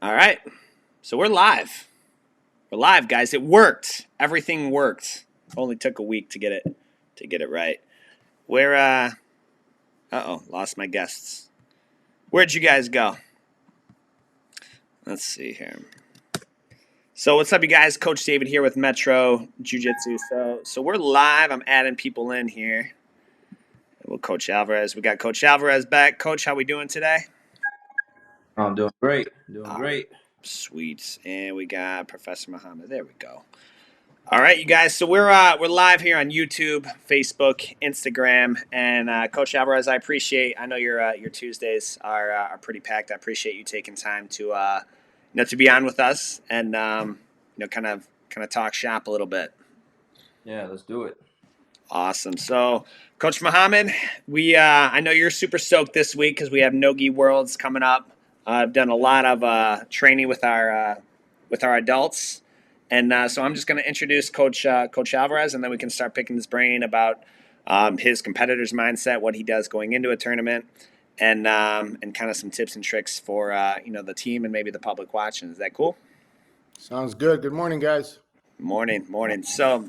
All right. So we're live. We're live, guys. It worked. Everything worked. Only took a week to get it right. Where lost my guests. Where'd you guys go? Let's see here. So what's up, you guys? Coach David here with Metro Jiu Jitsu. So we're live. I'm adding people in here. Well, Coach Alvarez. We got Coach Alvarez back. Coach, how we doing today? I'm doing great. Doing Ah, great. sweet. And we got Professor Muhammad. There we go. All right, you guys. So we're live here on YouTube, Facebook, Instagram, and Coach Alvarez. I know your Tuesdays are pretty packed. I appreciate you taking time to to be on with us and kind of talk shop a little bit. Yeah, let's do it. Awesome. So, Coach Muhammad, we I know you're super stoked this week because we have Nogi Worlds coming up. I've done a lot of training with our adults. And so I'm just going to introduce Coach Alvarez, and then we can start picking his brain about his competitor's mindset, what he does going into a tournament, and kind of some tips and tricks for the team and maybe the public watching. Is that cool? Sounds good. Good morning, guys. Morning. So, all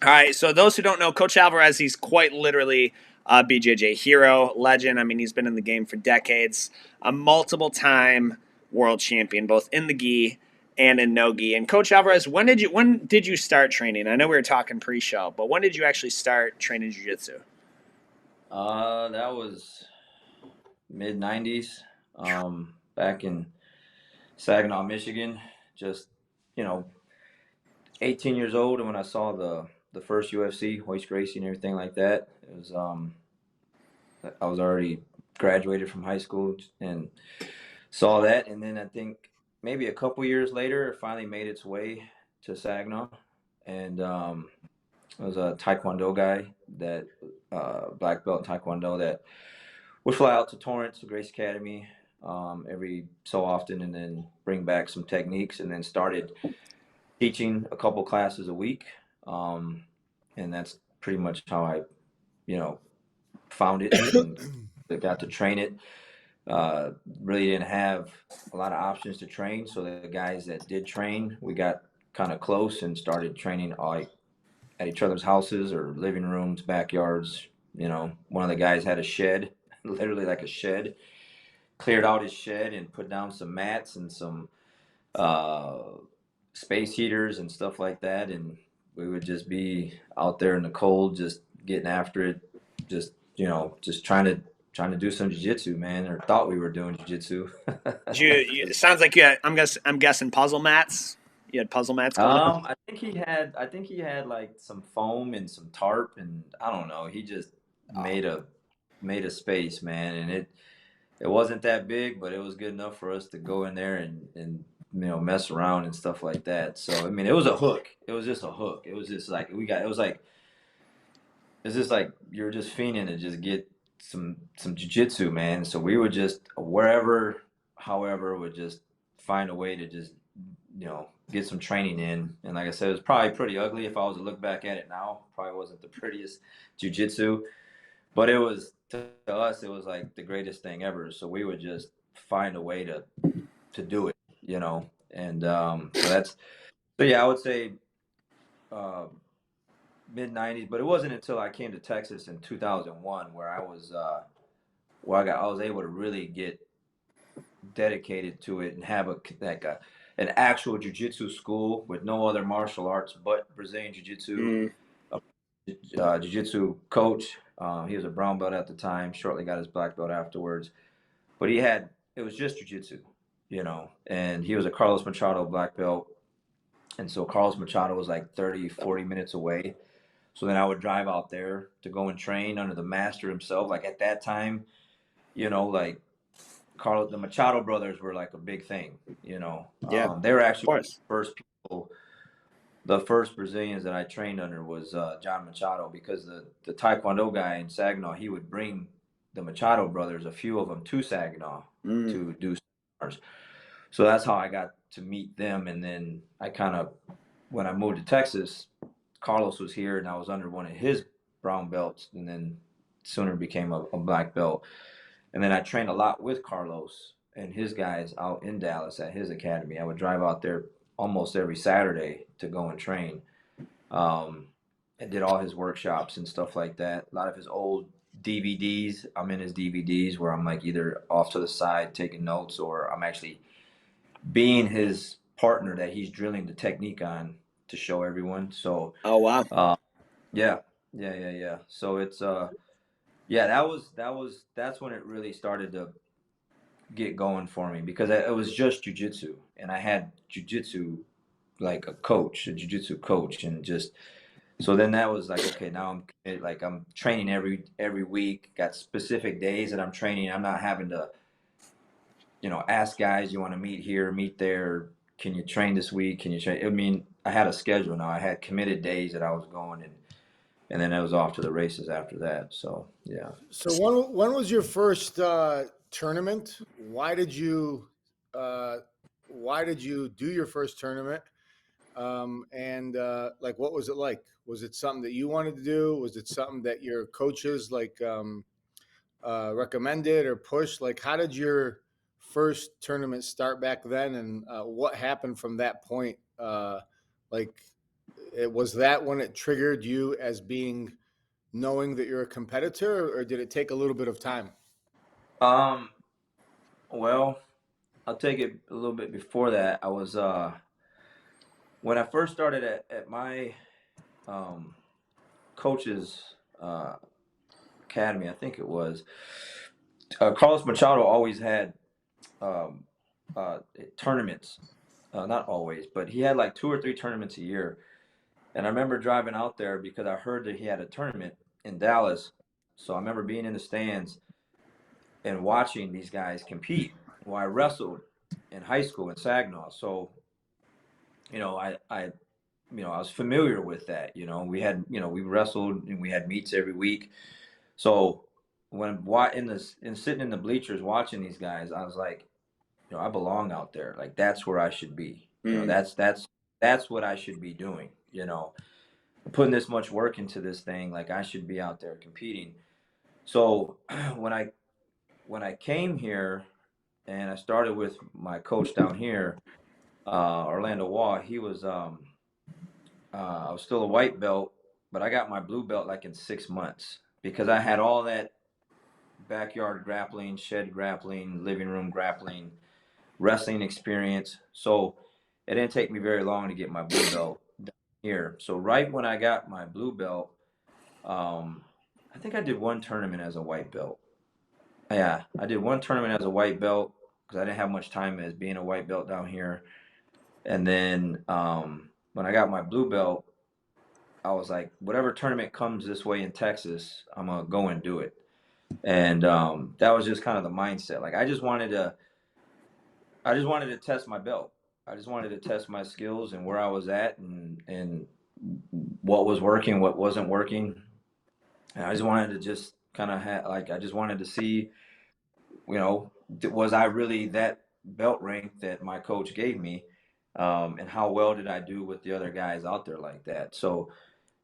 right. So those who don't know, Coach Alvarez, he's quite literally a BJJ hero, legend. I mean, he's been in the game for decades, a multiple-time world champion, both in the gi and in no gi. And Coach Alvarez, when did you start training? I know we were talking pre-show, but when did you actually start training jiu-jitsu? That was mid '90s. Back in Saginaw, Michigan. Just you know, 18 years old, and when I saw the first UFC, hoist racing, and everything like that, it was I was already graduated from high school and saw that, and then I think maybe a couple years later, it finally made its way to Saginaw, and I was a Taekwondo guy that black belt in Taekwondo that would fly out to Torrance, the Grace Academy, every so often, and then bring back some techniques, and then started teaching a couple classes a week, um, and that's pretty much how I, you know, found it and got to train it. Really didn't have a lot of options to train, so the guys that did train, we got kind of close and started training like at each other's houses or living rooms, backyards. One of the guys had a shed, literally like a shed, cleared out his shed and put down some mats and some uh, space heaters and stuff like that. And we would just be out there in the cold, just getting after it, just trying to do some jiu-jitsu, man, or thought we were doing jiu-jitsu. It sounds like you had, I'm guessing puzzle mats. You had puzzle mats going on. I think he had like some foam and some tarp, and I don't know. He just Oh, made a space, man, and it wasn't that big, but it was good enough for us to go in there and mess around and stuff like that. So I mean, it was a hook. It was just a hook. It was just like it's just like you're just fiending to just get some jujitsu, man. So we would just wherever, however, would just find a way to just get some training in. And like I said, it was probably pretty ugly if I was to look back at it now. Probably wasn't the prettiest jujitsu, but it was to us, it was like the greatest thing ever. So we would just find a way to do it. And so yeah, I would say uh, mid '90s, but it wasn't until I came to Texas in 2001 where I was able to really get dedicated to it and have an actual jiu-jitsu school with no other martial arts but Brazilian jiu-jitsu, mm, a jiu-jitsu coach. He was a brown belt at the time, shortly got his black belt afterwards. But it was just jiu-jitsu, and he was a Carlos Machado black belt. And so Carlos Machado was like 30, 40 minutes away. So then I would drive out there to go and train under the master himself. Like at that time, like Carlos, the Machado brothers were like a big thing. yeah, They were of actually course. the first people. The first Brazilians that I trained under was John Machado, because the Taekwondo guy in Saginaw, he would bring the Machado brothers, a few of them, to Saginaw Mm. to do seminars. So that's how I got to meet them. And then when I moved to Texas, Carlos was here and I was under one of his brown belts, and then sooner became a black belt. And then I trained a lot with Carlos. and his guys out in Dallas at his academy. I would drive out there almost every Saturday to go and train. Um, and did all his workshops and stuff like that. A lot of his old DVDs, I'm in his DVDs where I'm like either off to the side taking notes, or I'm actually being his partner that he's drilling the technique on to show everyone. So, Oh wow. yeah, yeah. So it's yeah, that's when it really started to get going for me, because it was just jujitsu, and I had jujitsu like a coach, a jujitsu coach, and just so then that was like, okay, now I'm committed, like I'm training every week, got specific days that I'm training. I'm not having to, ask guys, you want to meet here, meet there, can you train this week? Can you train? I mean, I had a schedule now. I had committed days that I was going, and then I was off to the races after that. So yeah. So when was your first tournament? Why did you do your first tournament? And like, what was it like? Was it something that you wanted to do? Was it something that your coaches recommended or pushed? Like, how did your first tournament start back then, and what happened from that point? Like, was that when it triggered you as being knowing that you're a competitor, or did it take a little bit of time? Um. Well, I'll take it a little bit before that. I was when I first started at my um coach's uh academy, I think it was Carlos Machado always had um tournaments. Not always, but he had like 2 or 3 tournaments a year. And I remember driving out there because I heard that he had a tournament in Dallas. So I remember being in the stands and watching these guys compete. Well, I wrestled in high school in Saginaw, so I was familiar with that. We had we wrestled and we had meets every week. So when sitting in the bleachers watching these guys, I was like, I belong out there. Like that's where I should be. Mm. That's what I should be doing. Putting this much work into this thing, like I should be out there competing. So when I came here and I started with my coach down here, Orlando Waugh, he was I was still a white belt, but I got my blue belt like in 6 months because I had all that backyard grappling, shed grappling, living room grappling, wrestling experience. So it didn't take me very long to get my blue belt down here. So right when I got my blue belt, I think I did one tournament as a white belt. Yeah, I did one tournament as a white belt because I didn't have much time as being a white belt down here. And then when I got my blue belt, I was like, whatever tournament comes this way in Texas, I'm gonna go and do it. And that was just kind of the mindset. Like I just wanted to test my belt. I just wanted to test my skills and where I was at, and what was working, what wasn't working. And I just wanted to just kind of I just wanted to see, was I really that belt rank that my coach gave me, and how well did I do with the other guys out there like that? So,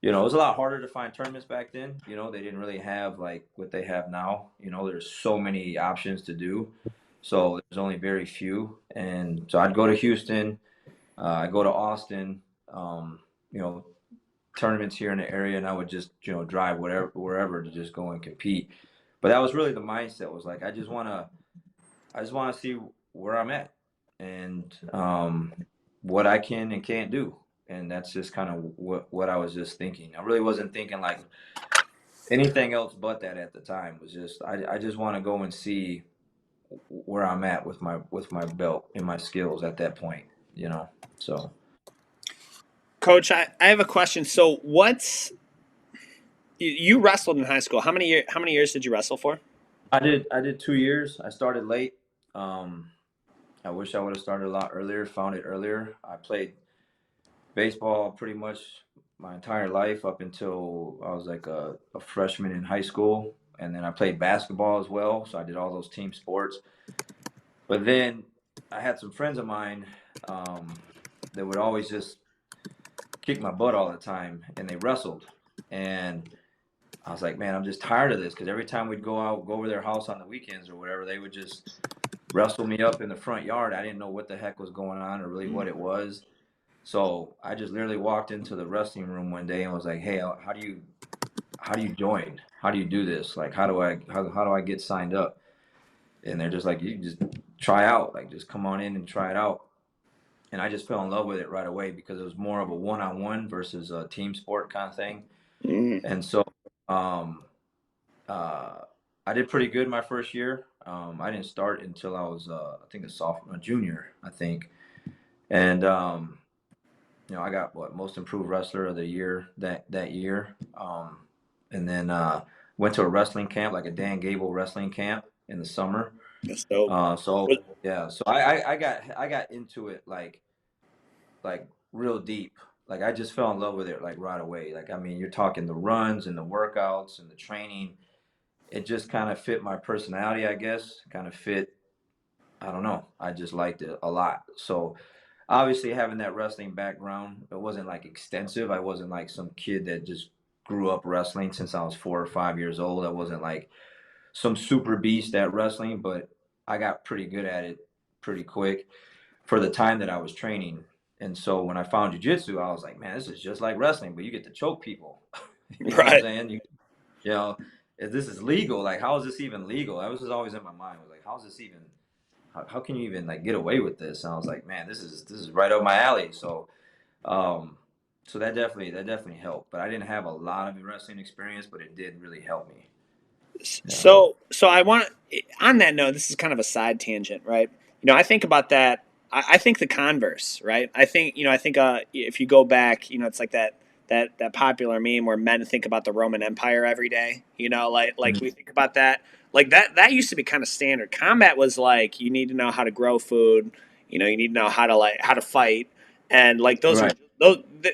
it was a lot harder to find tournaments back then. They didn't really have like what they have now. There's so many options to do. So there's only very few. And so I'd go to Houston, I'd go to Austin, you know, tournaments here in the area, and I would just, drive wherever to just go and compete. But that was really the mindset, was like, I just want to see where I'm at, and what I can and can't do. And that's just kind of what I was just thinking. I really wasn't thinking like anything else but that at the time. Was just I just want to go and see where I'm at with my belt and my skills at that point. So Coach, I have a question. So you wrestled in high school? How many years did you wrestle for? I did 2 years. I started late. I wish I would have started a lot earlier, found it earlier. I played baseball pretty much my entire life up until I was like a freshman in high school. And then I played basketball as well. So I did all those team sports. But then I had some friends of mine that would always just kick my butt all the time, and they wrestled. And I was like, man, I'm just tired of this, because every time we'd go over their house on the weekends or whatever, they would just wrestled me up in the front yard. I didn't know what the heck was going on or really what it was. So I just literally walked into the wrestling room one day and was like, "Hey, how do you join? How do you do this? Like, how do I get signed up?" And they're just like, "You just try out. Like, just come on in and try it out." And I just fell in love with it right away because it was more of a one-on-one versus a team sport kind of thing. And so, um, uh, I did pretty good my first year. I didn't start until I was, I think, a junior, I think. And I got most improved wrestler of the year that year. And then went to a wrestling camp, like a Dan Gable wrestling camp in the summer. That's dope. So yeah, so I got into it like real deep. Like I just fell in love with it like right away. Like I mean, you're talking the runs and the workouts and the training. It just kind of fit my personality, I guess. Kind of fit. I don't know. I just liked it a lot. So obviously having that wrestling background, it wasn't like extensive. I wasn't like some kid that just grew up wrestling since I was 4 or 5 years old. I wasn't like some super beast at wrestling, but I got pretty good at it pretty quick for the time that I was training. And so when I found jiu-jitsu, I was like, man, this is just like wrestling, but you get to choke people. You know what I'm Right. saying? You know, if this is legal, like how is this even legal? That was just always in my mind. I was like, how is this even how can you even like get away with this? And I was like, man, this is right up my alley. Um so that definitely helped. But I didn't have a lot of wrestling experience, but it did really help me. Yeah. So I want, on that note, this is kind of a side tangent, right? I think about that. I think the converse, right? I think if you go back, it's like that popular meme where men think about the Roman Empire every day. Like we think about that. Like that used to be kind of standard. Combat was like you need to know how to grow food. You need to know how to fight, and like those were Right.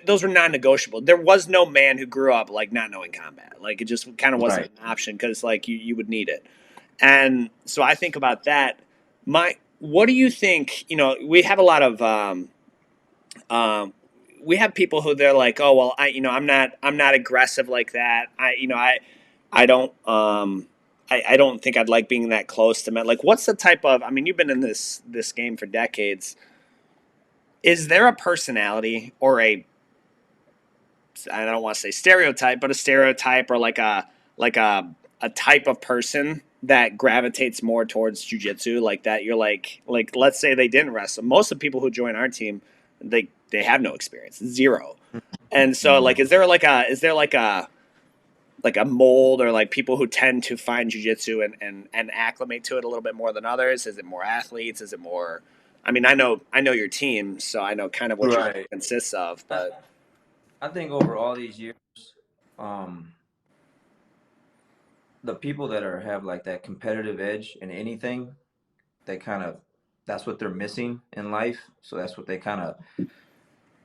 those were non-negotiable. There was no man who grew up like not knowing combat. Like it just kind of wasn't Right. an option because like you would need it. And so I think about that. What do you think? We have a lot of um, we have people who they're like, oh well, I'm not aggressive like that. I don't I don't think I'd like being that close to men. Like, what's the type of? I mean, you've been in this game for decades. Is there a personality or I don't want to say stereotype, but a stereotype or like a type of person that gravitates more towards jujitsu, like that you're like let's say they didn't wrestle. Most of the people who join our team, they have no experience, zero. And so Mm-hmm. like is there like a mold or like people who tend to find jujitsu and acclimate to it a little bit more than others? Is it more athletes? Is it more? I mean, I know your team, so I know kind of what your team Right. consists of, I, but I think over all these years, um, the people that have like that competitive edge in anything, they kind of that's what they're missing in life. So that's what they kind of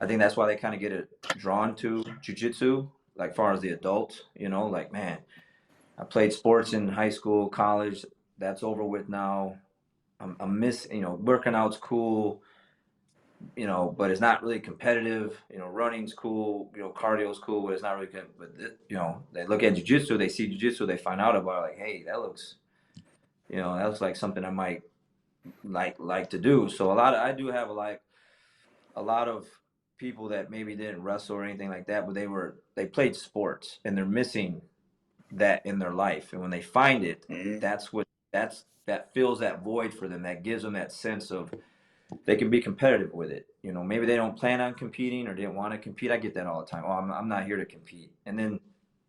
I think that's why they kind of get it drawn to jujitsu, like far as the adults, like man, I played sports in high school, college, that's over with now. I'm miss, working out's cool, but it's not really competitive. Running's cool, cardio's cool, but it's not really good. But they look at jujitsu, they see jujitsu, they find out about it, like, hey, that looks like something I might like to do. So I do have a lot of people that maybe didn't wrestle or anything like that, but they played sports and they're missing that in their life. And when they find it, mhm. that fills that void for them. That gives them that sense of they can be competitive with it. Maybe they don't plan on competing or didn't want to compete. I get that all the time. Oh, I'm not here to compete. And then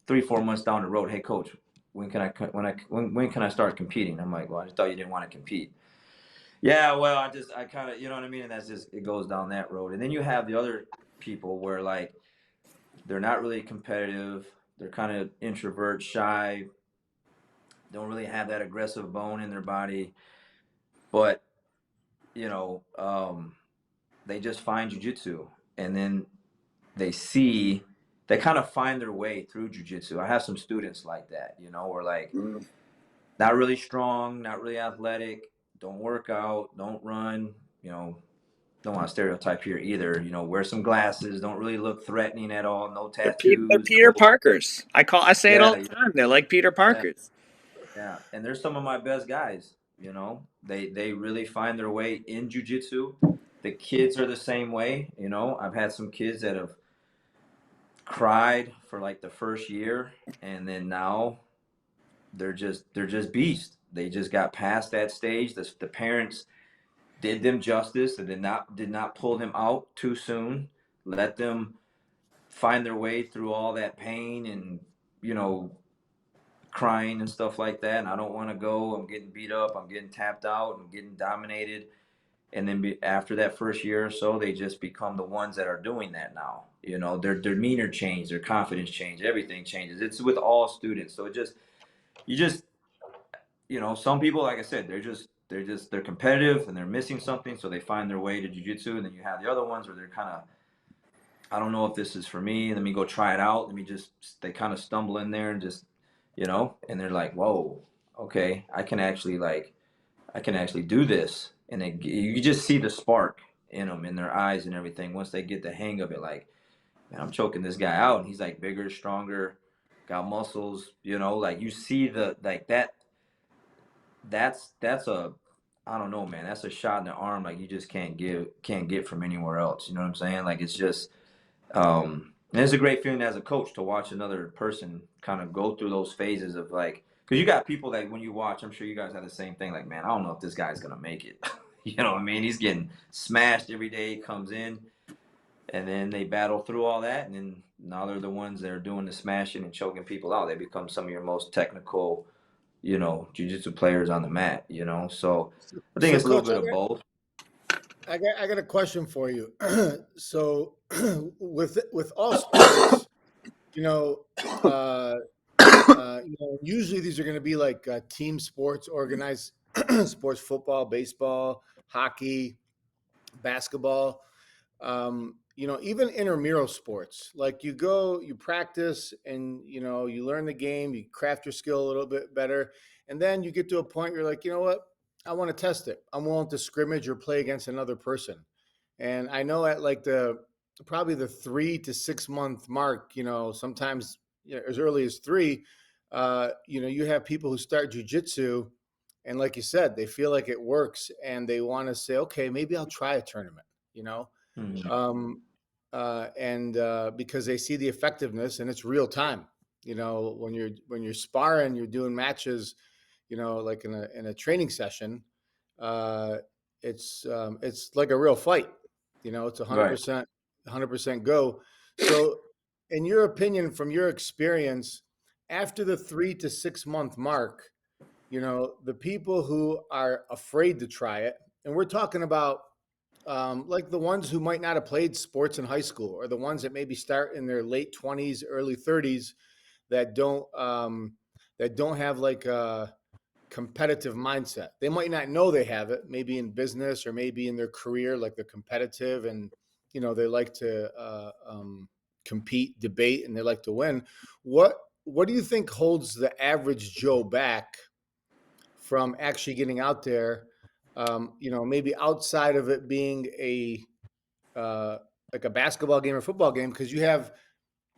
3 4 months down the road, hey coach, when can I start competing? I'm like, well, I just thought you didn't want to compete. Yeah, well, I kind of, you know what I mean? And that's just, it goes down that road. And then you have the other people where like they're not really competitive. They're kind of introvert, shy, don't really have that aggressive bone in their body. But, you know, um, they just find jujitsu and then they see, they kind of find their way through jujitsu. I have some students like that, or like not really strong, not really athletic, don't work out, don't run, don't want to stereotype here either. Wear some glasses. Don't really look threatening at all. No They're tattoos. Peter No, Parkers. I say it all yeah, the time. They're like Peter yeah, Parkers. yeah. And they're some of my best guys. You know, they really find their way in jiu-jitsu. The kids are the same way. You know, I've had some kids that have cried for like the first year, and then now they're just beasts. They just got past that stage. The parents did them justice and did not pull them out too soon. Let them find their way through all that pain and, you know, crying and stuff like that. And I don't want to go. I'm getting beat up. I'm getting tapped out. I'm getting dominated. And then after that first year or so, they just become the ones that are doing that now. You know, their demeanor change, their confidence change, everything changes. It's with all students. So you just, you know, some people, like I said, they're competitive and they're missing something, so they find their way to jujitsu. And then you have the other ones where they're kind of, I don't know if this is for me. Let me go try it out. They kind of stumble in there and just, you know, and they're like, whoa, okay, I can actually do this. And you just see the spark in them, in their eyes and everything. Once they get the hang of it, like, man, I'm choking this guy out. And he's like bigger, stronger, got muscles, you know, like you see like that's a, I don't know, man, that's a shot in the arm like you just can't get from anywhere else. You know what I'm saying? Like it's just, and it's a great feeling as a coach to watch another person kind of go through those phases of like, because you got people that when you watch, I'm sure you guys have the same thing. Like, man, I don't know if this guy's gonna make it. You know what I mean? He's getting smashed every day. He comes in, and then they battle through all that, and then now they're the ones that are doing the smashing and choking people out. They become some of your most technical, you know, jiu-jitsu players on the mat. You know, so I think So, it's a little coach, bit of both. I got a question for you. So, with all sports, you know, uh, usually these are going to be like team sports, organized sports, football, baseball, hockey, basketball. Even intramural sports, like you go, you practice, and you learn the game, you craft your skill a little bit better, and then you get to a point where you're like, you know what, I want to test it. I'm willing to scrimmage or play against another person. And I know at like the probably the 3 to 6 month mark, sometimes as early as three, you have people who start jujitsu, and like you said, they feel like it works, and they want to say, okay, maybe I'll try a tournament. You know, Mhm. um, and because they see the effectiveness and it's real time. When you're sparring, you're doing matches. Like in a training session, uh, it's like a real fight. It's Right. 100% go. So, in your opinion, from your experience, after the 3 to 6 month mark, the people who are afraid to try it, and we're talking about like the ones who might not have played sports in high school, or the ones that maybe start in their late 20s, early 30s, that don't have like a competitive mindset. They might not know they have it, maybe in business or maybe in their career, like they're competitive, and they like to compete, debate, and they like to win. What do you think holds the average Joe back from actually getting out there? Maybe outside of it being uh, like a basketball game or football game, because you have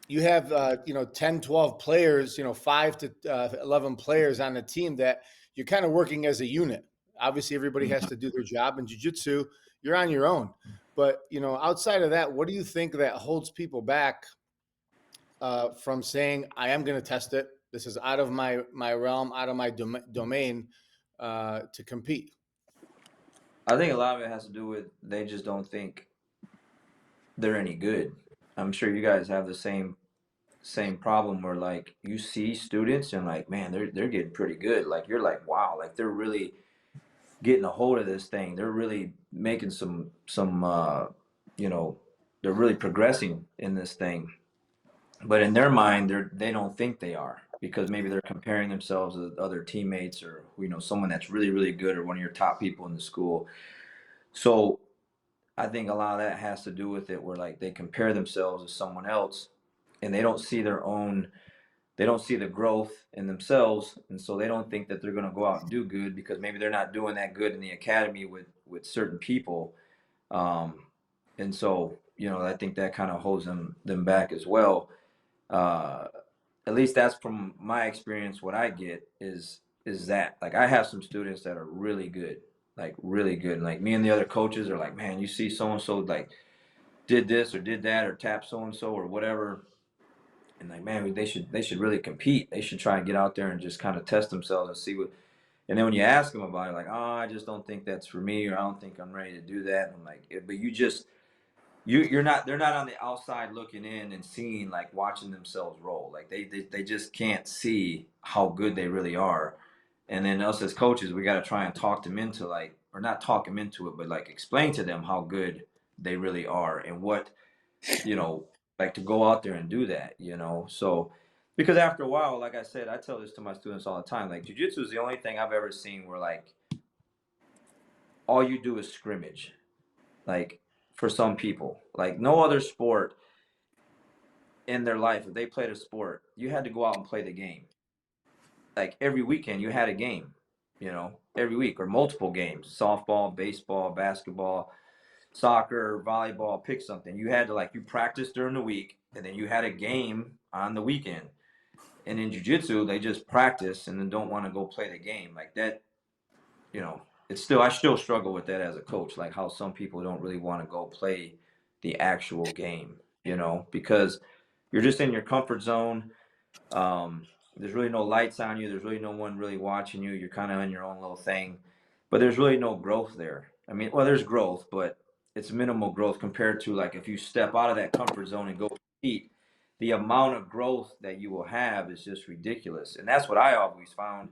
10, 12 players, 5 to 11 players on the team that you're kind of working as a unit. Obviously everybody has to do their job. In jiu-jitsu, you're on your own. But outside of that, what do you think that holds people back from saying, I am going to test it, this is out of my realm, out of my domain, to compete? I think a lot of it has to do with they just don't think they're any good. I'm sure you guys have the same problem where like you see students and like, man, they're getting pretty good. Like you're like, wow, like they're really getting a hold of this thing. They're really making some you know, they're really progressing in this thing. But in their mind, they don't think they are because maybe they're comparing themselves with other teammates or someone that's really really good or one of your top people in the school. So I think a lot of that has to do with it where like they compare themselves to someone else and they don't see they don't see the growth in themselves, and so they don't think that they're going to go out and do good because maybe they're not doing that good in the academy with certain people. um, and so I think that kind of holds them back as well. uh, at least that's from my experience. What I get is is that. Like, I have some students that are really good, like really good. And like me and the other coaches are like, man, you see so and so like did this or did that or tapped so and so or whatever, and like, man, they should really compete. They should try and get out there and just kind of test themselves and see what. And then when you ask them about it, like, oh, I just don't think that's for me, or I don't think I'm ready to do that. And I'm like, but you just you're not. They're not on the outside looking in and seeing, like, watching themselves roll. Like they just can't see how good they really are. And then us as coaches, we got to try and talk them into, like, or not talk them into it, but like explain to them how good they really are and what, you know, like, to go out there and do that, So, because after a while, like I said, I tell this to my students all the time, like, jujitsu is the only thing I've ever seen where, like, all you do is scrimmage. Like, for some people, like, no other sport in their life, if they played a sport, you had to go out and play the game. Like, every weekend, you had a game, every week, or multiple games: softball, baseball, basketball, soccer, volleyball, pick something. You had to, like, you practice during the week, and then you had a game on the weekend. And in jiu-jitsu, they just practice and then don't want to go play the game. Like that, it's still, I still struggle with that as a coach, like how some people don't really want to go play the actual game, because you're just in your comfort zone. Um, there's really no lights on you. There's really no one really watching you. You're kind of on your own little thing, but there's really no growth there. I mean, well, there's growth, but it's minimal growth compared to, like, if you step out of that comfort zone and go compete, the amount of growth that you will have is just ridiculous. And that's what I always found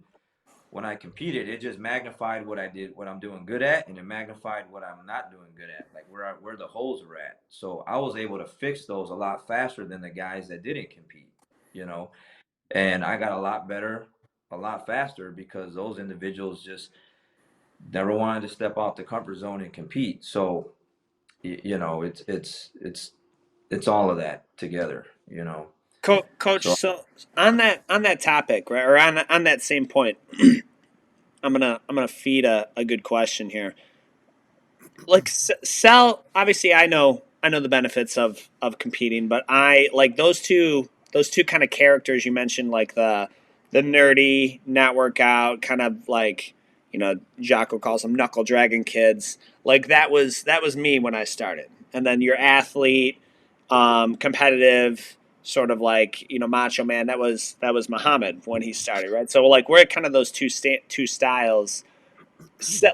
when I competed. It just magnified what I did, what I'm doing good at, and it magnified what I'm not doing good at, like where the holes are at. So I was able to fix those a lot faster than the guys that didn't compete, you know and I got a lot better, a lot faster, because those individuals just never wanted to step out the comfort zone and compete. So, it's all of that together. Coach, So, so on that topic, right, or on that same point, I'm gonna feed a good question here. Like sell, obviously I know the benefits of competing, but I like those two kind of characters you mentioned, like the nerdy not workout kind of, like, Jocko calls them knuckle dragon kids. Like that was me when I started. And then your athlete, competitive, sort of like, macho man, that was Muhammad when he started, right? So like we're kind of those two styles.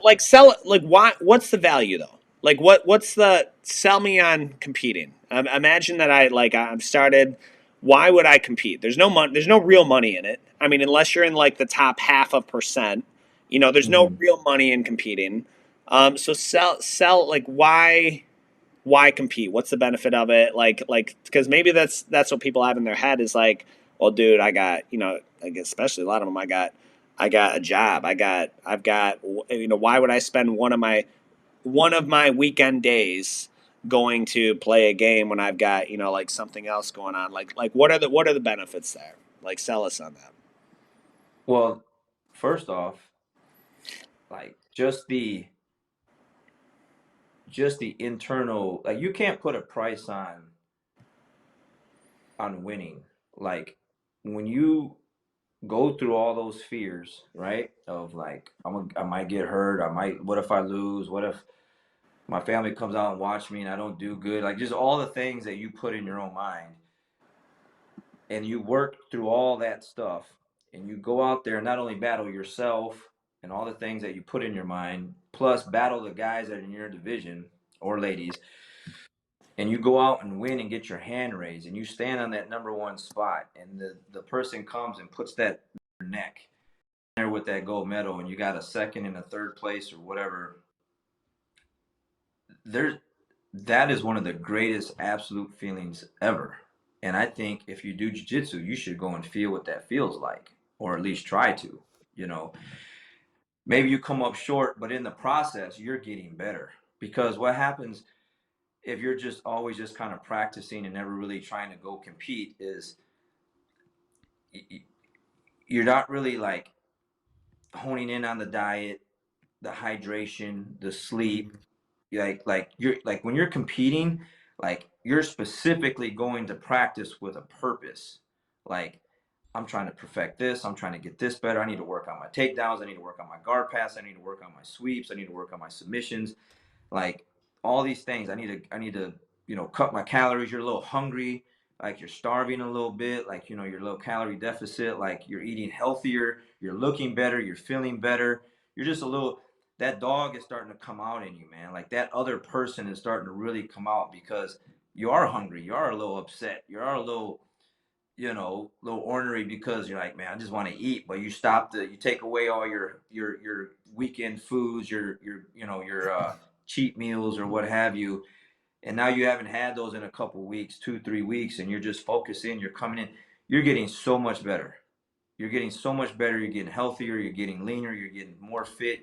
Like sell, like, what's the value though? Like what's the sell me on competing? Imagine that I'm started. Why would I compete? There's no money. There's no real money in it. I mean, unless you're in like the top half of percent, there's no mhm. real money in competing. So sell, like, why compete? What's the benefit of it? Like because maybe that's what people have in their head is like, well, dude, I got, like, especially a lot of them, I got a job. I've got, why would I spend one of my weekend days going to play a game when I've got, like, something else going on? Like what are the benefits there? Like, sell us on that. Well, first off, like, just the internal, like, you can't put a price on winning. Like, when you go through all those fears, right? Of, like, I might get hurt. What if I lose? What if my family comes out and watch me and I don't do good? Like, just all the things that you put in your own mind, and you work through all that stuff, and you go out there and not only battle yourself and all the things that you put in your mind, plus battle the guys that are in your division, or ladies, and you go out and win and get your hand raised, and you stand on that number one spot, and the person comes and puts that in your neck there with that gold medal, and you got a second and a third place or whatever. There, that is one of the greatest absolute feelings ever. And I think if you do jiu-jitsu, you should go and feel what that feels like, or at least try to. You know, maybe you come up short, but in the process, you're getting better. Because what happens if you're just always just kind of practicing and never really trying to go compete is you're not really, like, honing in on the diet, the hydration, the sleep. Like you're like, when you're competing, like, you're specifically going to practice with a purpose. Like, I'm trying to perfect this. I'm trying to get this better. I need to work on my takedowns. I need to work on my guard pass. I need to work on my sweeps. I need to work on my submissions. Like all these things. I need to, cut my calories. You're a little hungry, like you're starving a little bit, like, you're a little calorie deficit, like you're eating healthier, you're looking better, you're feeling better. You're just a little, that dog is starting to come out in you, man. Like that other person is starting to really come out because you are hungry. You are a little upset. You are a little, little ornery because you're like, man, I just want to eat. But you take away all your weekend foods, your cheat meals or what have you. And now you haven't had those in a couple weeks, 2, 3 weeks, and you're just focusing, you're coming in, you're getting so much better. You're getting so much better. You're getting healthier. You're getting leaner. You're getting more fit.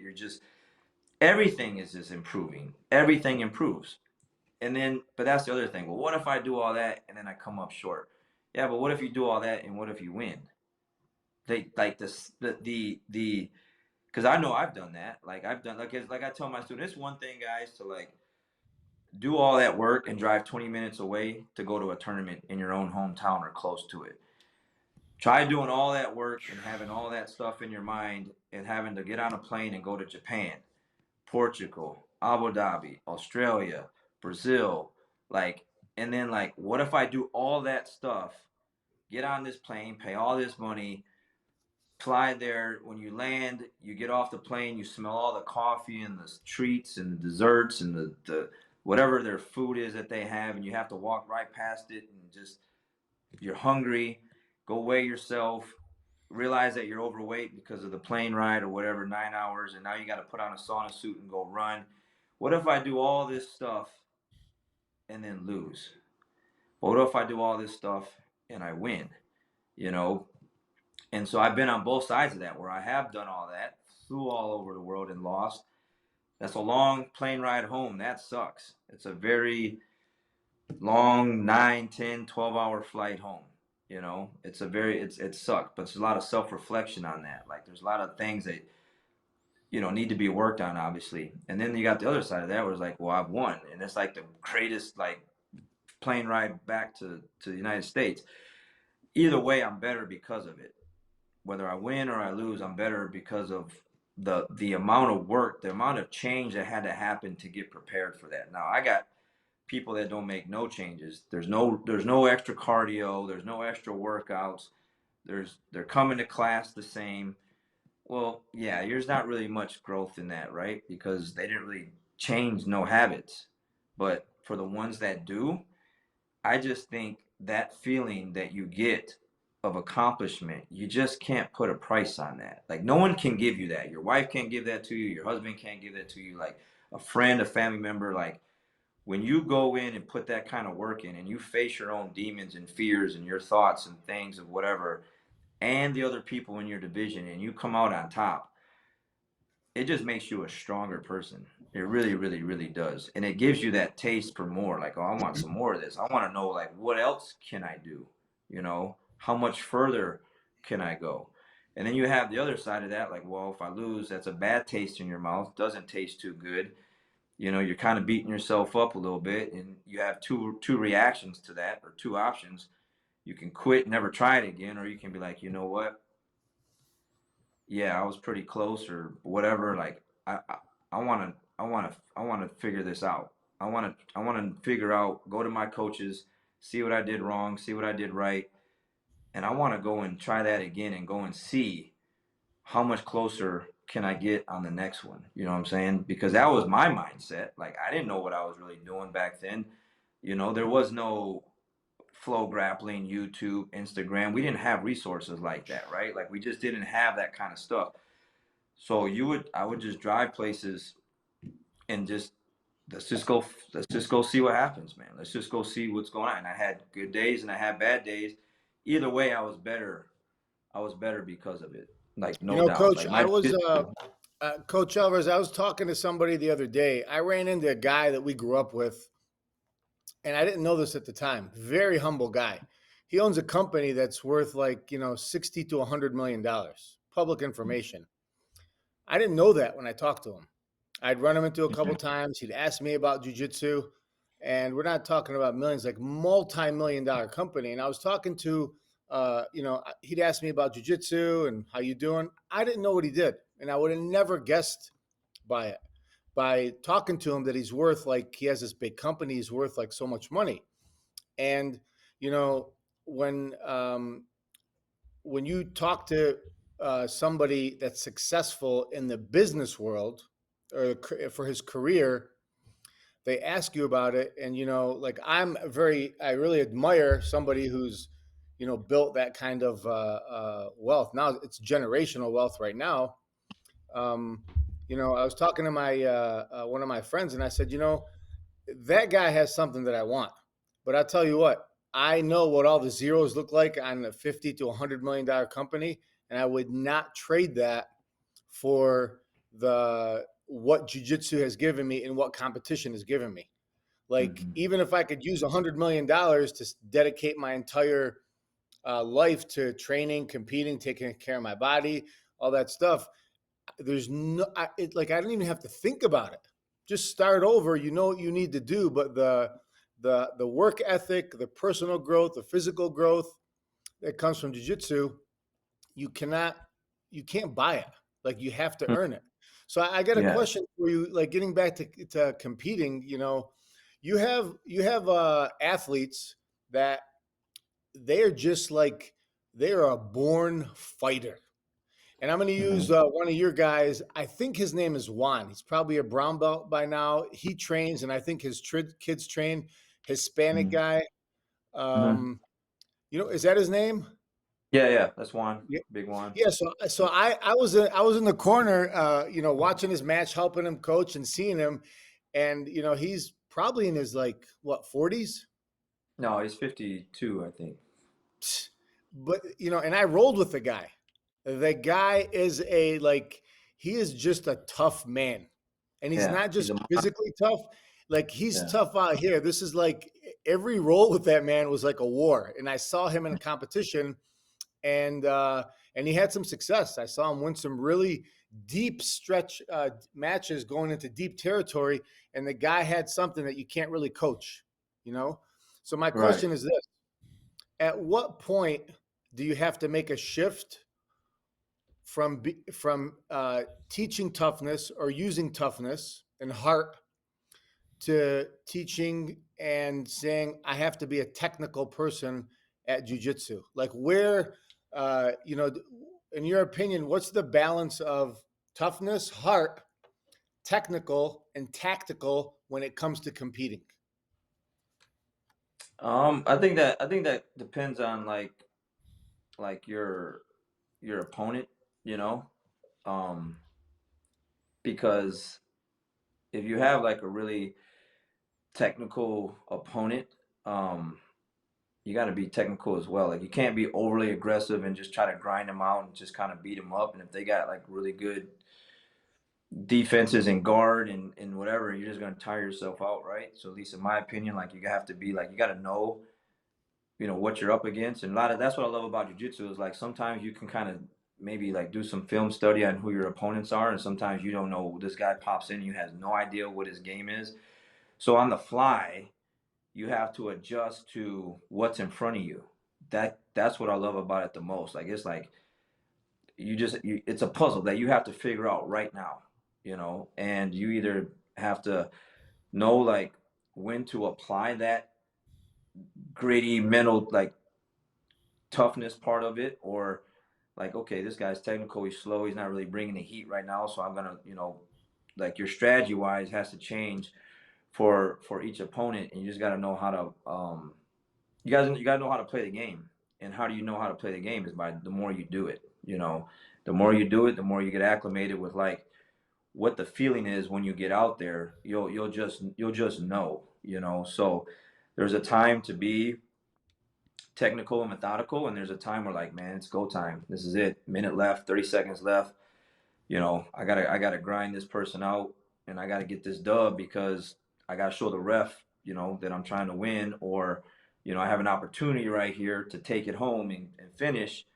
Everything is just improving. Everything improves. And then, but that's the other thing. Well, what if I do all that and then I come up short? Yeah, but what if you do all that and what if you win? They like this, because I know I've done that. Like I've done, like I tell my students, it's one thing, guys, to like do all that work and drive 20 minutes away to go to a tournament in your own hometown or close to it. Try doing all that work and having all that stuff in your mind and having to get on a plane and go to Japan, Portugal, Abu Dhabi, Australia, Brazil, like, and then like, what if I do all that stuff, get on this plane, pay all this money, fly there. When you land, you get off the plane, you smell all the coffee and the treats and the desserts and the whatever their food is that they have, and you have to walk right past it and just you're hungry, go weigh yourself, realize that you're overweight because of the plane ride or whatever, 9 hours, and now you got to put on a sauna suit and go run. What if I do all this stuff and then lose? What if I do all this stuff and I win? You know, and so I've been on both sides of that, where I have done all that, flew all over the world and lost. That's a long plane ride home. That sucks. It's a very long 9, 10, 12 hour flight home. It sucked, but there's a lot of self-reflection on that. Like there's a lot of things that, need to be worked on, obviously. And then you got the other side of that where it's like, well, I've won. And it's like the greatest, like, plane ride back to the United States. Either way, I'm better because of it. Whether I win or I lose, I'm better because of the amount of work, the amount of change that had to happen to get prepared for that. Now I got people that don't make no changes. There's no extra cardio, there's no extra workouts. They're coming to class the same. Well, yeah, there's not really much growth in that, right? Because they didn't really change no habits. But for the ones that do, I just think that feeling that you get of accomplishment, you just can't put a price on that. Like no one can give you that. Your wife can't give that to you. Your husband can't give that to you. Like a friend, a family member, like when you go in and put that kind of work in and you face your own demons and fears and your thoughts and things of whatever, and the other people in your division and you come out on top, it just makes you a stronger person. It really, really, really does. And it gives you that taste for more. Like, oh, I want some more of this. I want to know, like, what else can I do? How much further can I go? And then you have the other side of that, like, well, if I lose, that's a bad taste in your mouth. Doesn't taste too good. You're kind of beating yourself up a little bit. And you have two reactions to that, or two options. You can quit, never try it again, or you can be like, you know what? Yeah, I was pretty close or whatever. Like I want to figure this out. I want to figure out, go to my coaches, see what I did wrong, see what I did right, and I want to go and try that again and go and see how much closer can I get on the next one. You know what I'm saying? Because that was my mindset. Like I didn't know what I was really doing back then. There was no flow grappling, YouTube, Instagram. We didn't have resources like that, right? Like we just didn't have that kind of stuff. So I would just drive places and just let's just go see what happens, man. Let's just go see what's going on. And I had good days and I had bad days. Either way, I was better. I was better because of it. Like no doubt. Coach, Like I my was Coach Alvarez. I was talking to somebody the other day. I ran into a guy that we grew up with, and I didn't know this at the time. Very humble guy. He owns a company that's worth like 60 to $100 million. Public information. I didn't know that when I talked to him. I'd run him into a couple times. He'd ask me about jujitsu, and we're not talking about millions, like multi-million-dollar company. And I was talking to he'd ask me about jujitsu and how you doing. I didn't know what he did, and I would have never guessed by it. By talking to him that he's worth like he has this big company, he's worth like so much money. And you know, when you talk to somebody that's successful in the business world or for his career, they ask you about it, and like I really admire somebody who's built that kind of wealth. Now it's generational wealth right now. um, I was talking to my one of my friends, and I said, that guy has something that I want. But I'll tell you what, I know what all the zeros look like on a 50 to $100 million company, and I would not trade that for the what jujitsu has given me and what competition has given me. Like, Mm-hmm. even if I could use $100 million to dedicate my entire life to training, competing, taking care of my body, all that stuff, there's no, I don't even have to think about it. Just start over. You know what you need to do, but the work ethic, the personal growth, the physical growth that comes from jujitsu, you cannot, you can't buy it. Like, you have to earn it. So I got a Yeah. question for you. Like, getting back to competing, you have athletes that they are just like they are a born fighter. And I'm going to use Mm-hmm. one of your guys. I think his name is Juan. He's probably a brown belt by now. He trains, and I think his kids train. Hispanic guy. Mm-hmm. Is that his name? Yeah, yeah, that's one Yeah. big one. Yeah. So I was in the corner, watching his match, helping him coach and seeing him, and he's probably in his like what 40s. No, he's 52, I think. But and I rolled with the guy. The guy is he is just a tough man, and he's Yeah, not he's just a physically tough. Like, he's yeah. tough out here. This is like every roll with that man was like a war. And I saw him in a competition, and he had some success. I saw him win some really deep stretch matches, going into deep territory, and the guy had something that you can't really coach. You know. So my Right. question is this: at what point do you have to make a shift from teaching toughness or using toughness and heart to teaching and saying I have to be a technical person at jujitsu? Like, where, in your opinion, what's the balance of toughness, heart, technical, and tactical when it comes to competing? I think that depends on like your opponent, you know, um, because if you have like a really technical opponent, um, you got to be technical as well. Like you can't be overly aggressive and just try to grind them out and just kind of beat them up. And if they got like really good defenses and guard and whatever, you're just gonna tire yourself out, right? So at least in my opinion, like you have to be like you got to know, what you're up against. And a lot of that's what I love about jujitsu is like sometimes you can kind of maybe like do some film study on who your opponents are, and sometimes you don't know. This guy pops in, you has no idea what his game is. So on the fly, you have to adjust to what's in front of you. That's what I love about it the most. Like it's like it's a puzzle that you have to figure out right now, and you either have to know like when to apply that gritty mental like toughness part of it, or like okay, this guy's technical, he's slow, he's not really bringing the heat right now, so I'm gonna like your strategy wise has to change for each opponent, and you just got to know how to you got to know how to play the game. And how do you know how to play the game is by the more you do it. The more you do it, the more you get acclimated with like what the feeling is when you get out there. You'll just know. So there's a time to be technical and methodical, and there's a time where like, man, it's go time. This is it. Minute left, 30 seconds left. I gotta grind this person out, and I gotta get this dub because I gotta show the ref, that I'm trying to win, or I have an opportunity right here to take it home and finish.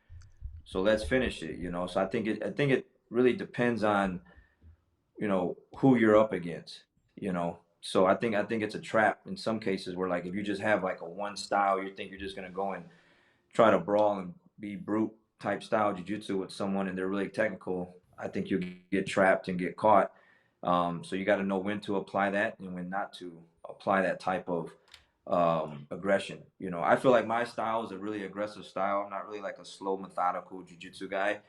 So let's finish it. So I think it really depends on who you're up against. So I think it's a trap in some cases where like if you just have like a one style, you think you're just gonna go and try to brawl and be brute type style jiu-jitsu with someone and they're really technical, I think you get trapped and get caught. So you got to know when to apply that and when not to apply that type of aggression. You know, I feel like my style is a really aggressive style. I'm not really like a slow, methodical jiu-jitsu guy,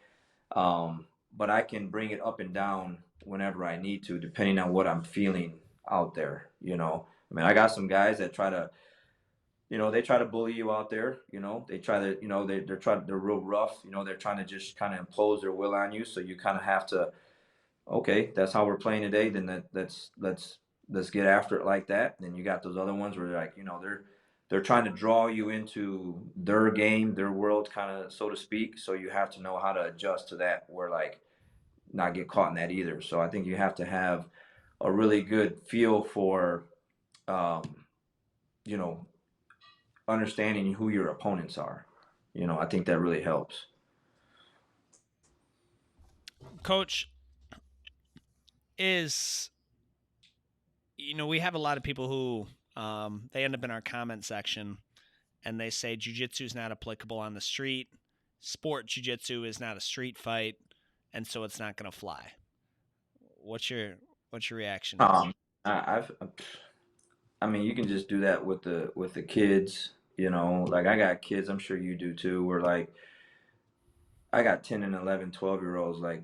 but I can bring it up and down whenever I need to, depending on what I'm feeling out there. You know, I mean, I got some guys that try to, you know, they try to bully you out there. You know, they try to, you know, they're real rough. You know, they're trying to just kind of impose their will on you. So you kind of have to, okay, that's how we're playing today. Then let's get after it like that. Then you got those other ones where like, you know, they're trying to draw you into their game, their world, kind of so to speak. So you have to know how to adjust to that. Where like not get caught in that either. So I think you have to have a really good feel for, um, you know, understanding who your opponents are. You know, I think that really helps. Coach, we have a lot of people who they end up in our comment section and they say jiu-jitsu is not applicable on the street. Sport jiu-jitsu is not a street fight, and so it's not going to fly. What's your reaction? I've I mean, you can just do that with the kids, you know. Like I got kids, I'm sure you do too, where like I got 10 and 11, 12-year olds. Like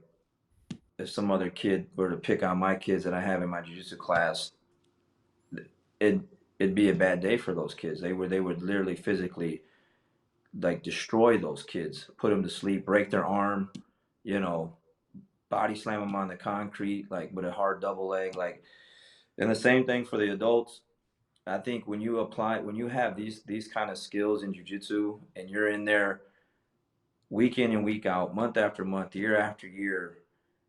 if some other kid were to pick on my kids that I have in my jiu-jitsu class, it it'd be a bad day for those kids. They would literally physically like destroy those kids, put them to sleep, break their arm, you know, body slam them on the concrete like with a hard double leg, like. And the same thing for the adults. I think when you have these kind of skills in jiu-jitsu and you're in there week in and week out, month after month, year after year,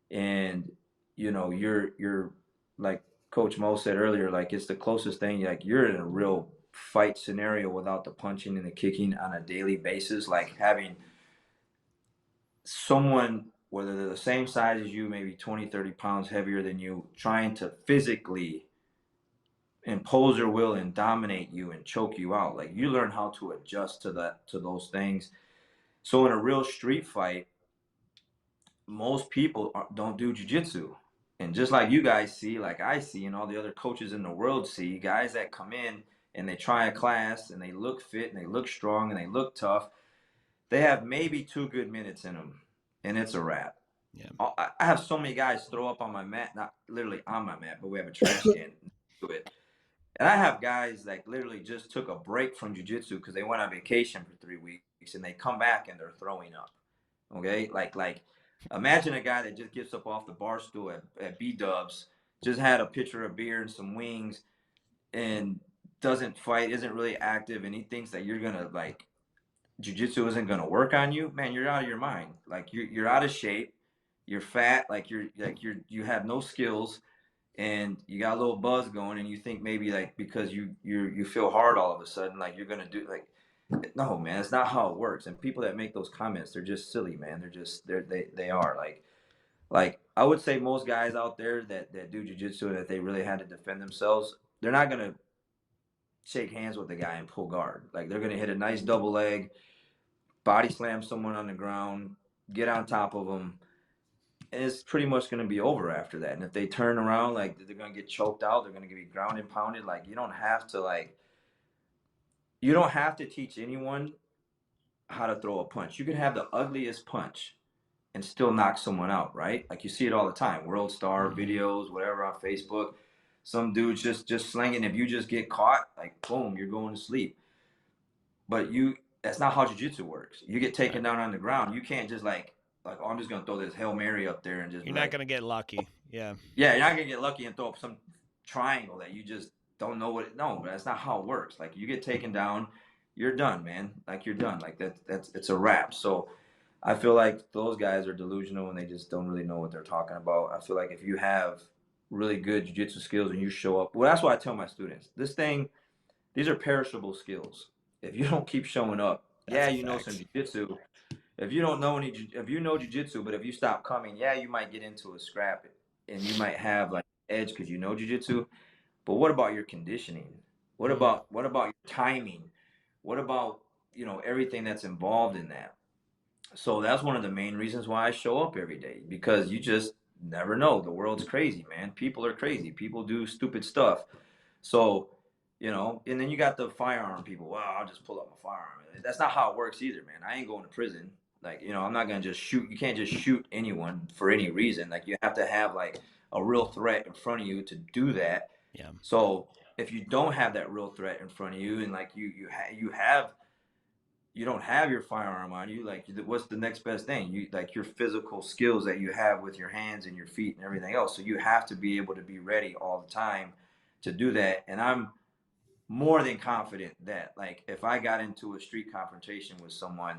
and you know you're like Coach Mo said earlier, like it's the closest thing. Like you're in a real fight scenario without the punching and the kicking on a daily basis. Like having someone, whether they're the same size as you, maybe 20, 30 pounds heavier than you, trying to physically impose their will and dominate you and choke you out. Like you learn how to adjust to those things. So in a real street fight, most people don't do jiu-jitsu. And just like you guys see, like I see, and all the other coaches in the world see, guys that come in and they try a class and they look fit and they look strong and they look tough, they have maybe 2 good minutes in them, and it's a wrap. Yeah. I have so many guys throw up on my mat, not literally on my mat, but we have a trash can to it. And I have guys like literally just took a break from jiu-jitsu because they went on vacation for 3 weeks and they come back and they're throwing up. Okay, like imagine a guy that just gets up off the bar stool at B Dubs, just had a pitcher of beer and some wings, and doesn't fight, isn't really active, and he thinks that you're gonna like jiu-jitsu isn't gonna work on you. Man, you're out of your mind. Like you're out of shape, you're fat, you have no skills, and you got a little buzz going, and you think maybe like because you feel hard all of a sudden, like you're gonna do like. No, man, it's not how it works. And people that make those comments, they're just silly, man. They are like I would say most guys out there that do jujitsu and that they really had to defend themselves, they're not gonna shake hands with the guy and pull guard. Like they're gonna hit a nice double leg, body slam someone on the ground, get on top of them, and it's pretty much gonna be over after that. And if they turn around, like they're gonna get choked out, they're gonna be ground and pounded. Like you don't have to teach anyone how to throw a punch. You can have the ugliest punch and still knock someone out, right? Like you see it all the time. World Star videos, whatever on Facebook. Some dudes just slinging. If you just get caught, like boom, you're going to sleep. But that's not how jiu-jitsu works. You get taken down on the ground. You can't just like oh, I'm just gonna throw this Hail Mary up there and just You're not going to get lucky. Yeah. yeah, you're not gonna get lucky and throw up some triangle that you just don't know what. No, that's not how it works. Like you get taken down, you're done, man. Like you're done. Like that's it's a wrap. So I feel like those guys are delusional and they just don't really know what they're talking about. I feel like if you have really good jiu-jitsu skills and you show up, well, that's what I tell my students. These are perishable skills. If you don't keep showing up, yeah, you know some jiu-jitsu. If you know jiu-jitsu, but if you stop coming, yeah, you might get into a scrap and you might have like edge because you know jiu-jitsu. But what about your conditioning? What about your timing? What about you know, everything that's involved in that. So that's one of the main reasons why I show up every day, because you just never know. The world's crazy, man. People are crazy. People do stupid stuff. So, you know, and then you got the firearm people. Well, I'll just pull up my firearm. That's not how it works either, man. I ain't going to prison. Like, you know, I'm not gonna just shoot. You can't just shoot anyone for any reason. Like, you have to have like a real threat in front of you to do that. Yeah. So if you don't have that real threat in front of you, and like you don't have your firearm on you, like, what's the next best thing? You like your physical skills that you have with your hands and your feet and everything else. So you have to be able to be ready all the time to do that. And I'm more than confident that, like, if I got into a street confrontation with someone,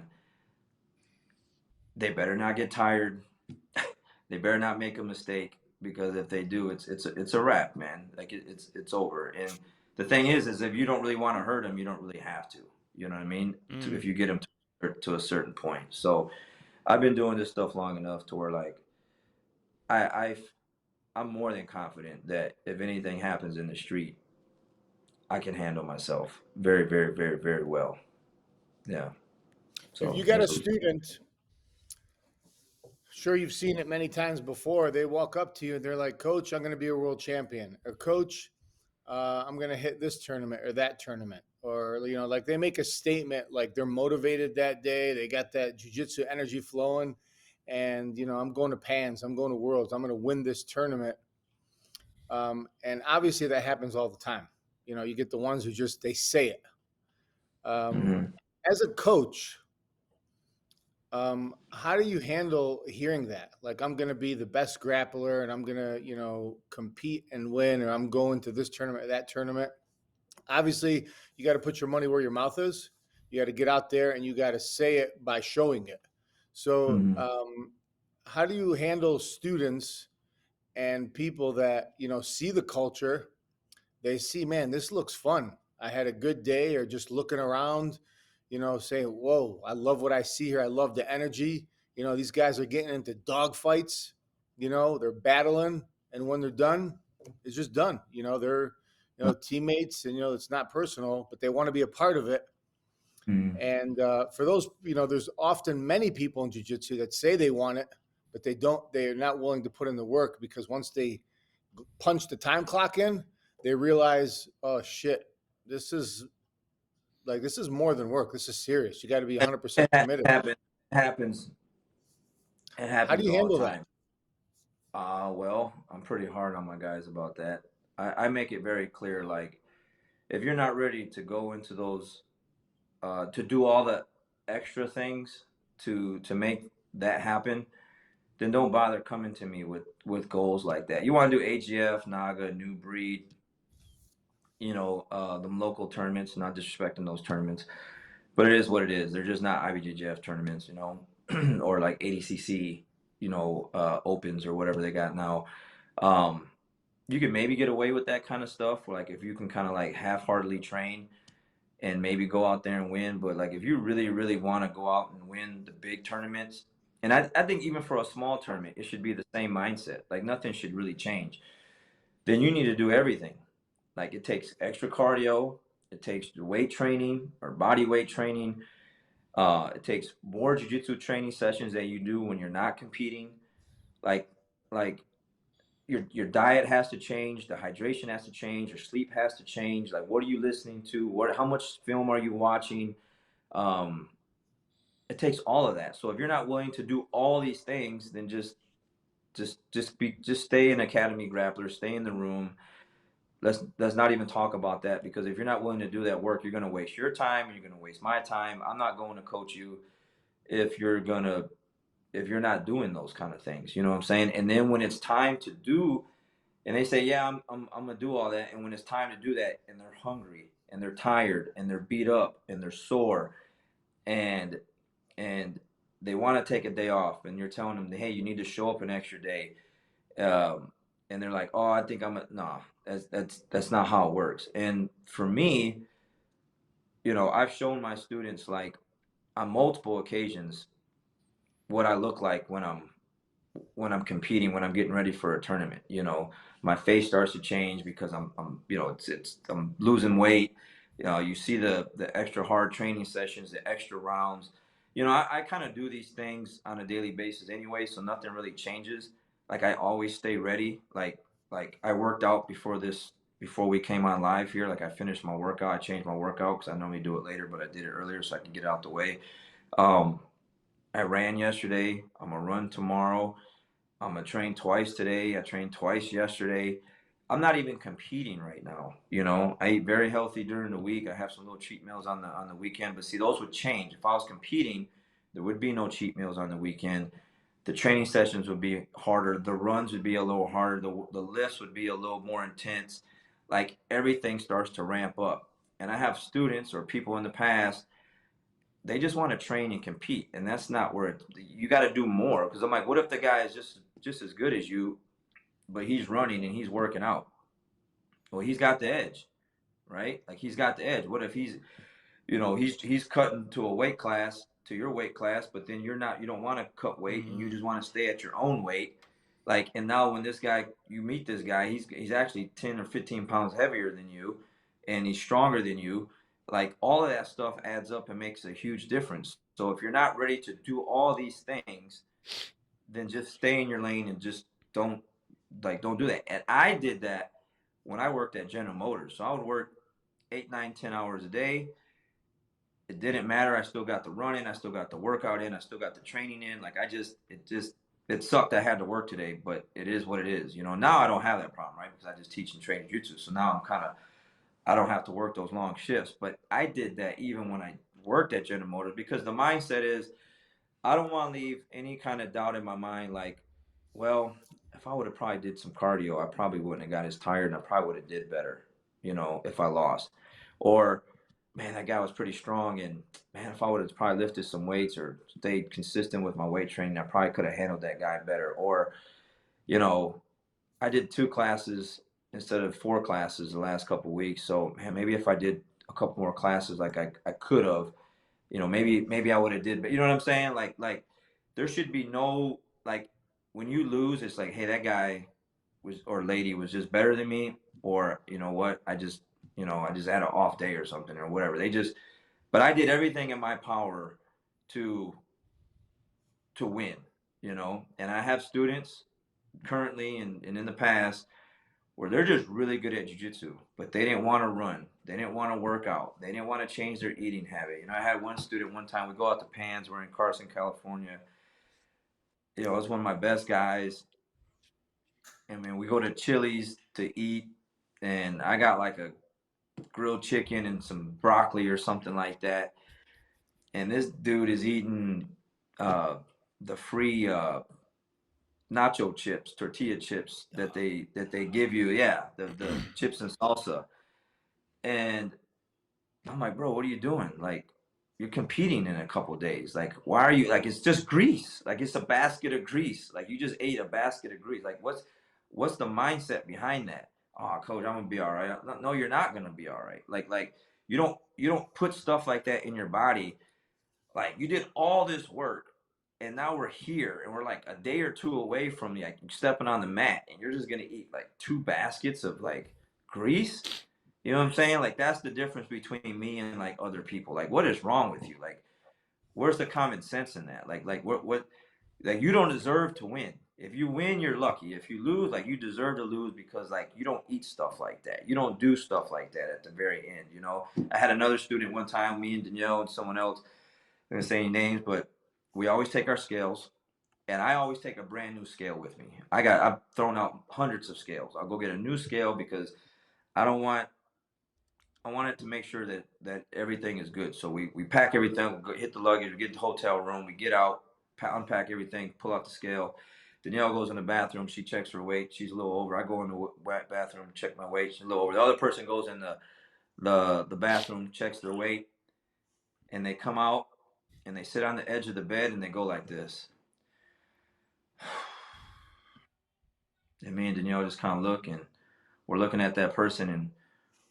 they better not get tired. They better not make a mistake, because if they do, it's a wrap, man. Like, it's over. And the thing is if you don't really want to hurt them, you don't really have to. You know what I mean? If you get them to a certain point. So I've been doing this stuff long enough to where, like, I I'm more than confident that if anything happens in the street, I can handle myself very, very, very, very well. Yeah. If So you got a student, sure, you've seen it many times before. They walk up to you and they're like, "Coach, I'm going to be a world champion," or "Coach, I'm going to hit this tournament or that tournament," or, you know, like they make a statement, like they're motivated that day. They got that jujitsu energy flowing, and, you know, I'm going to Pans, I'm going to Worlds, I'm going to win this tournament. And obviously that happens all the time. You know, you get the ones who just they say it. Um, mhm. as a coach, how do you handle hearing that? Like, I'm going to be the best grappler and I'm going to, you know, compete and win, or I'm going to this tournament or that tournament. Obviously, you got to put your money where your mouth is. You got to get out there and you got to say it by showing it. So, Mhm. how do you handle students and people that, you know, see the culture? They see, man, this looks fun. I had a good day, or just looking around, you know, saying, whoa, I love what I see here. I love the energy. You know, these guys are getting into dog fights, you know, they're battling. And when they're done, it's just done. You know, they're, you know, teammates, and, you know, it's not personal, but they want to be a part of it. Mhm. And for those, you know, there's often many people in jiu-jitsu that say they want it, but they're not willing to put in the work, because once they punch the time clock in, they realize, oh shit, this is this is more than work. This is serious. You got to be It 100% committed. happens. It happens. It How do happens you all the handle that? time. Well, I'm pretty hard on my guys about that. I make it very clear, like, if you're not ready to go into those, to do all the extra things to make that happen, then don't bother coming to me with goals like that. You want to do AGF, Naga, New Breed, you know, them local tournaments. Not disrespecting those tournaments, but it is what it is. They're just not IBJJF tournaments, you know, or like ADCC, you know, opens or whatever they got now. Um, you could maybe get away with that kind of stuff, like if you can kind of like half-heartedly train and maybe go out there and win. But like, if you really, really want to go out and win the big tournaments, and I think even for a small tournament, it should be the same mindset. Like, nothing should really change. Then you need to do everything. Like, it takes extra cardio, it takes weight training or body weight training. It takes more jiu-jitsu training sessions that you do when you're not competing. Like, like your diet has to change, the hydration has to change, your sleep has to change. Like, what are you listening to? How much film are you watching? Um, it takes all of that. So if you're not willing to do all these things, then just stay an academy grappler, stay in the room. Let's not even talk about that, because if you're not willing to do that work, you're going to waste your time and you're going to waste my time. I'm not going to coach you if you're not doing those kind of things. You know what I'm saying? And then when it's time to do, and they say, yeah, I'm gonna do all that, and when it's time to do that, and they're hungry and they're tired and they're beat up and they're sore, and and they want to take a day off, and you're telling them, hey, you need to show up an extra day, and they're like, oh, I think nah, that's not how it works. And for me, you know, I've shown my students, like, on multiple occasions, what I look like when I'm competing, when I'm getting ready for a tournament. You know, my face starts to change because I'm you know, I'm losing weight. You see the extra hard training sessions, the extra rounds. I kind of do these things on a daily basis anyway, so nothing really changes. Like I always stay ready. Like I worked out before we came on live here. Like I finished my workout. I changed my workout because I normally do it later, but I did it earlier so I can get it out the way. Um, I ran yesterday. I'm gonna run tomorrow. I'm gonna train twice today. I trained twice yesterday. I'm not even competing right now. I eat very healthy during the week. I have some little cheat meals on the weekend. But see, those would change. If I was competing, there would be no cheat meals on the weekend. The training sessions would be harder. The runs would be a little harder. The lifts would be a little more intense. Like everything starts to ramp up. And I have students or people in the past, they just want to train and compete, and that's not where you got to do more. Because I'm like, what if the guy is just as good as you, but he's running and he's working out? Well, he's got the edge, right? Like he's got the edge. What if he's cutting to a weight class, to your weight class, but then you're not, you don't want to cut weight and you just want to stay at your own weight. Like, and now when you meet this guy, he's actually 10 or 15 pounds heavier than you, and he's stronger than you. Like all of that stuff adds up and makes a huge difference. So if you're not ready to do all these things, then just stay in your lane and just don't don't do that. And I did that when I worked at General Motors. So I would work 8, 9, 10 hours a day. It didn't matter. I still got the running. I still got the workout in. I still got the training in. Like it sucked. I had to work today, but it is what it is. Now I don't have that problem, right? Because I just teach and train jiu-jitsu. So now I don't have to work those long shifts. But I did that even when I worked at General Motors because the mindset is I don't want to leave any kind of doubt in my mind. Like, well, if I would have probably did some cardio, I probably wouldn't have got as tired, and I probably would have did better. If I lost, or man, that guy was pretty strong, and man, if I would have probably lifted some weights or stayed consistent with my weight training, I probably could have handled that guy better. Or, you know, I did 2 classes instead of 4 classes the last couple of weeks. So man, maybe if I did a couple more classes, like I could have, maybe I would have did, but you know what I'm saying? Like there should be no, like, when you lose, it's like, hey, that guy or lady was just better than me, or you know what, I just had an off day or something or whatever. But I did everything in my power to win, and I have students currently and in the past where they're just really good at jiu-jitsu, but they didn't want to run. They didn't want to work out. They didn't want to change their eating habit. I had one student one time, we go out to Pans, we're in Carson, California. It was one of my best guys. And man, we go to Chili's to eat, and I got like a grilled chicken and some broccoli or something like that. And this dude is eating the free nacho chips, tortilla chips that they give you. Yeah, the chips and salsa. And I'm like, bro, what are you doing? Like, you're competing in a couple of days. Like, why are you like? It's just grease. Like, it's a basket of grease. Like, you just ate a basket of grease. Like, what's the mindset behind that? Oh, coach, I'm gonna be all right. No, you're not gonna be all right. Like you don't put stuff like that in your body. Like, you did all this work, and now we're here, and we're like a day or two away from like stepping on the mat, and you're just gonna eat like 2 baskets of like grease. You know what I'm saying? Like, that's the difference between me and like other people. Like, what is wrong with you? Like, where's the common sense in that? Like what like, you don't deserve to win. If you win, you're lucky. If you lose, like, you deserve to lose because like you don't eat stuff like that. You don't do stuff like that at the very end. I had another student one time, me and Danielle and someone else, I'm gonna say any names, but we always take our scales, and I always take a brand new scale with me. I've thrown out hundreds of scales. I'll go get a new scale because I don't want I wanted to make sure that everything is good. So we pack everything, hit the luggage, we get to the hotel room, we get out, unpack everything, pull out the scale. Danielle goes in the bathroom. She checks her weight. She's a little over. I go in the bathroom, check my weight. She's a little over. The other person goes in the bathroom, checks their weight, and they come out and they sit on the edge of the bed and they go like this. And me and Danielle just kind of look, and we're looking at that person, and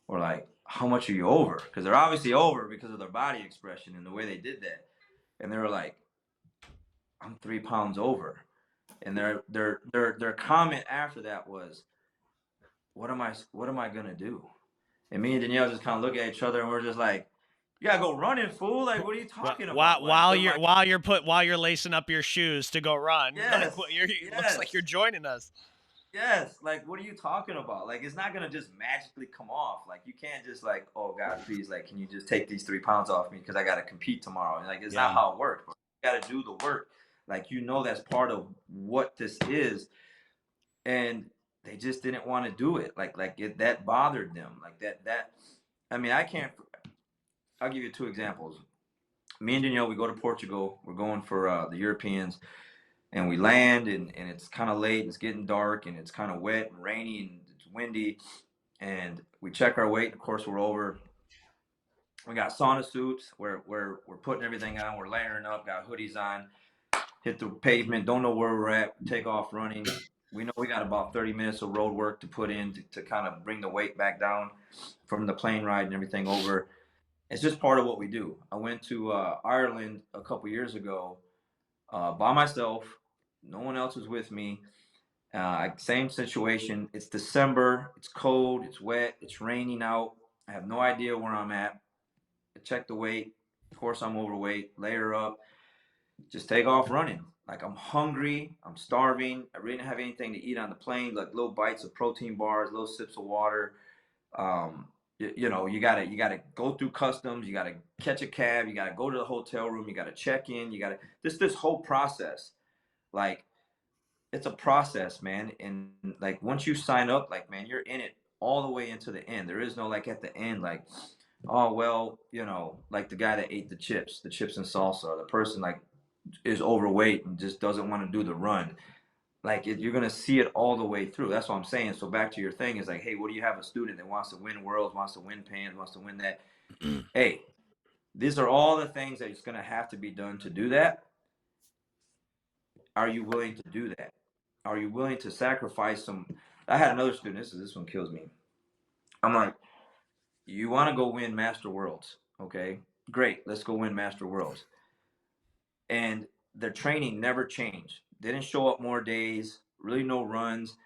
we're like, how much are you over? Because they're obviously over because of their body expression and the way they did that. And they were like, I'm 3 pounds over. And their comment after that was, what am I gonna do? And me and Danielle just kind of look at each other and we're just like, you gotta go running, fool. Like, what are you talking about? Like, but my While you're lacing up your shoes to go run, like yes, it looks like you're yes. joining us. Yes, like what are you talking about? Like it's not gonna just magically come off. Like you can't just like, oh God, please, like can you just take these 3 pounds off me because I gotta compete tomorrow? And like it's not Yeah. how it works. Bro. You gotta do the work. Like that's part of what this is, and they just didn't want to do it. That bothered them. Like that. I mean, I can't. I'll give you 2 examples. Me and Danielle, we go to Portugal. We're going for the Europeans and we land and it's kind of late, it's getting dark and it's kind of wet and rainy and it's windy and we check our weight. Of course, we're over. We got sauna suits. We're putting everything on. We're layering up. Got hoodies on. Hit the pavement. Don't know where we're at. Take off running. We know we got about 30 minutes of road work to put in to kind of bring the weight back down from the plane ride and everything over. It's just part of what we do. I went to Ireland a couple years ago by myself. No one else was with me. Same situation. It's December. It's cold. It's wet. It's raining out. I have no idea where I'm at. I check the weight. Of course, I'm overweight. Layer up. Just take off running. Like I'm hungry. I'm starving. I really didn't have anything to eat on the plane. Like little bites of protein bars, little sips of water. You gotta go through customs. You gotta catch a cab. You gotta go to the hotel room. You gotta check in. You gotta this whole process. Like it's a process, man. And like once you sign up, like man, you're in it all the way into the end. There is no like at the end, like, oh well, like the guy that ate the chips and salsa, or the person like is overweight and just doesn't want to do the run. Like you're gonna see it all the way through. That's what I'm saying. So back to your thing is like, hey, what do you have a student that wants to win worlds, wants to win pans, wants to win that? Hey, these are all the things that it's gonna have to be done to do that. Are you willing to do that? Are you willing to sacrifice some? I had another student. This one kills me. I'm like, you want to go win Master Worlds, okay? Great, let's go win Master Worlds. And their training never changed. They didn't show up more days. Really, no runs.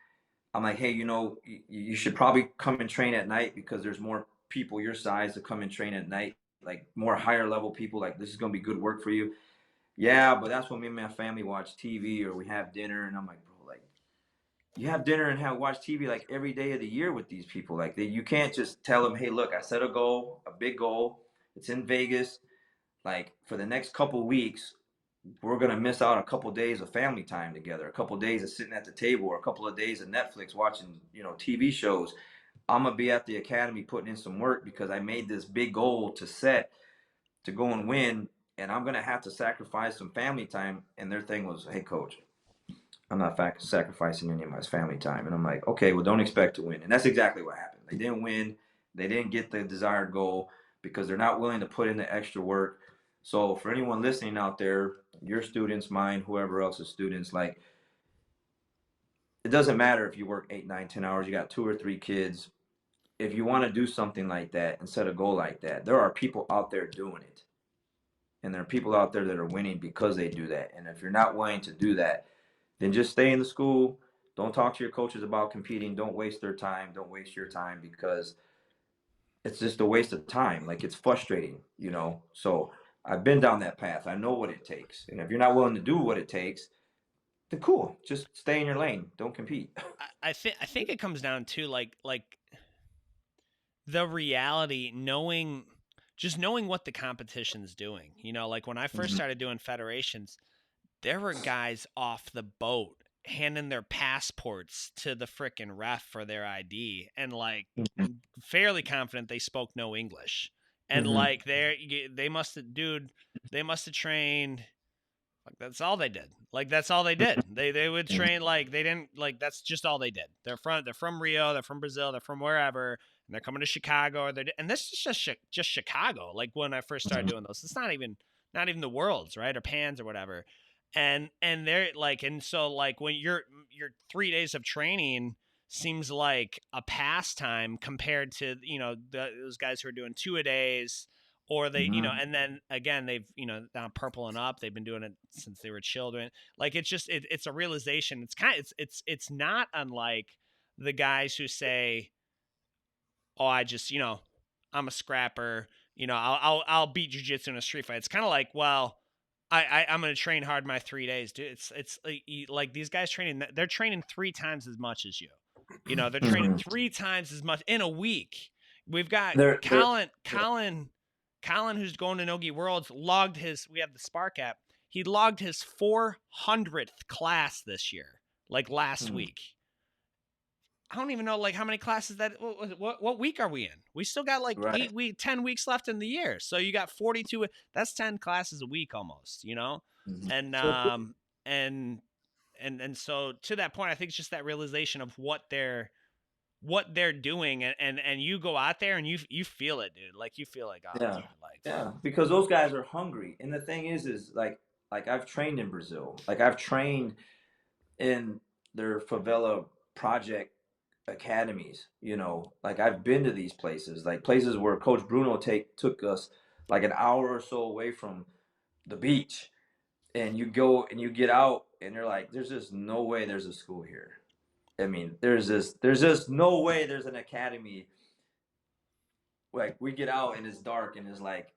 I'm like, hey, you should probably come and train at night because there's more people your size to come and train at night, like more higher level people. Like this is gonna be good work for you. Yeah, but that's when me and my family watch TV or we have dinner, and I'm like, bro, like you have dinner and watch TV like every day of the year with these people. Like you can't just tell them, hey, look, I set a goal, a big goal. It's in Vegas. Like for the next couple weeks, we're gonna miss out a couple days of family time together, a couple days of sitting at the table, or a couple of days of Netflix watching, TV shows. I'm gonna be at the academy putting in some work because I made this big goal to set to go and win, and I'm gonna have to sacrifice some family time. And their thing was, hey, coach, I'm not sacrificing any of my family time. And I'm like, okay, well, don't expect to win. And that's exactly what happened. They didn't win. They didn't get the desired goal because they're not willing to put in the extra work. So for anyone listening out there, your students, mine, whoever else's students, like it doesn't matter if you work 8, 9, 10 hours, you got 2 or 3 kids. If you want to do something like that and set a goal like that, there are people out there doing it. And there are people out there that are winning because they do that. And if you're not willing to do that, then just stay in the school. Don't talk to your coaches about competing. Don't waste their time. Don't waste your time because it's just a waste of time. Like it's frustrating. So I've been down that path. I know what it takes. And if you're not willing to do what it takes, then cool. Just stay in your lane. Don't compete. I think it comes down to like the reality, knowing what the competition's doing. Like when I first Mhm. started doing federations, there were guys off the boat handing their passports to the frickin' ref for their ID, and like fairly confident they spoke no English. And Mhm. like they must have trained. Like that's all they did. Like that's all they did. They would train like they didn't like that's just all they did. They're from Rio, they're from Brazil, they're from wherever, and they're coming to Chicago. And this is just Chicago. Like when I first started Mhm. doing those, it's not even the worlds, right, or pans or whatever. And they're like, and so like when your 3 days of training seems like a pastime compared to those guys who are doing 2 a days, or they Mhm. and then again they've now purple and up, they've been doing it since they were children. Like it's a realization. It's not unlike the guys who say, oh, I just, I'm a scrapper. I'll beat jiu-jitsu in a street fight. It's kind of like, well, I'm going to train hard my 3 days, dude. It's like these guys they're training 3 times as much as you. They're training Mhm. 3 times as much in a week. We've got They're Colin, who's going to Nogi Worlds, we have the Spark app. He logged his 400th class this year, like last Mhm. week. I don't even know like how many classes what week are we in? We still got like right. 10 weeks left in the year. So you got 42, that's 10 classes a week almost, Mhm. And So and so to that point, I think it's just that realization of what they're doing, and you go out there and you feel it, dude. Like you feel like, oh, Yeah, dude, like yeah, because those guys are hungry, and the thing is like I've trained in Brazil, like I've trained in their favela project academies. Like I've been to these places, like places where Coach Bruno took us like an hour or so away from the beach, and you go and you get out, and you're like, there's just no way there's a school here. I mean, there's just no way there's an academy. Like we get out and it's dark and it's like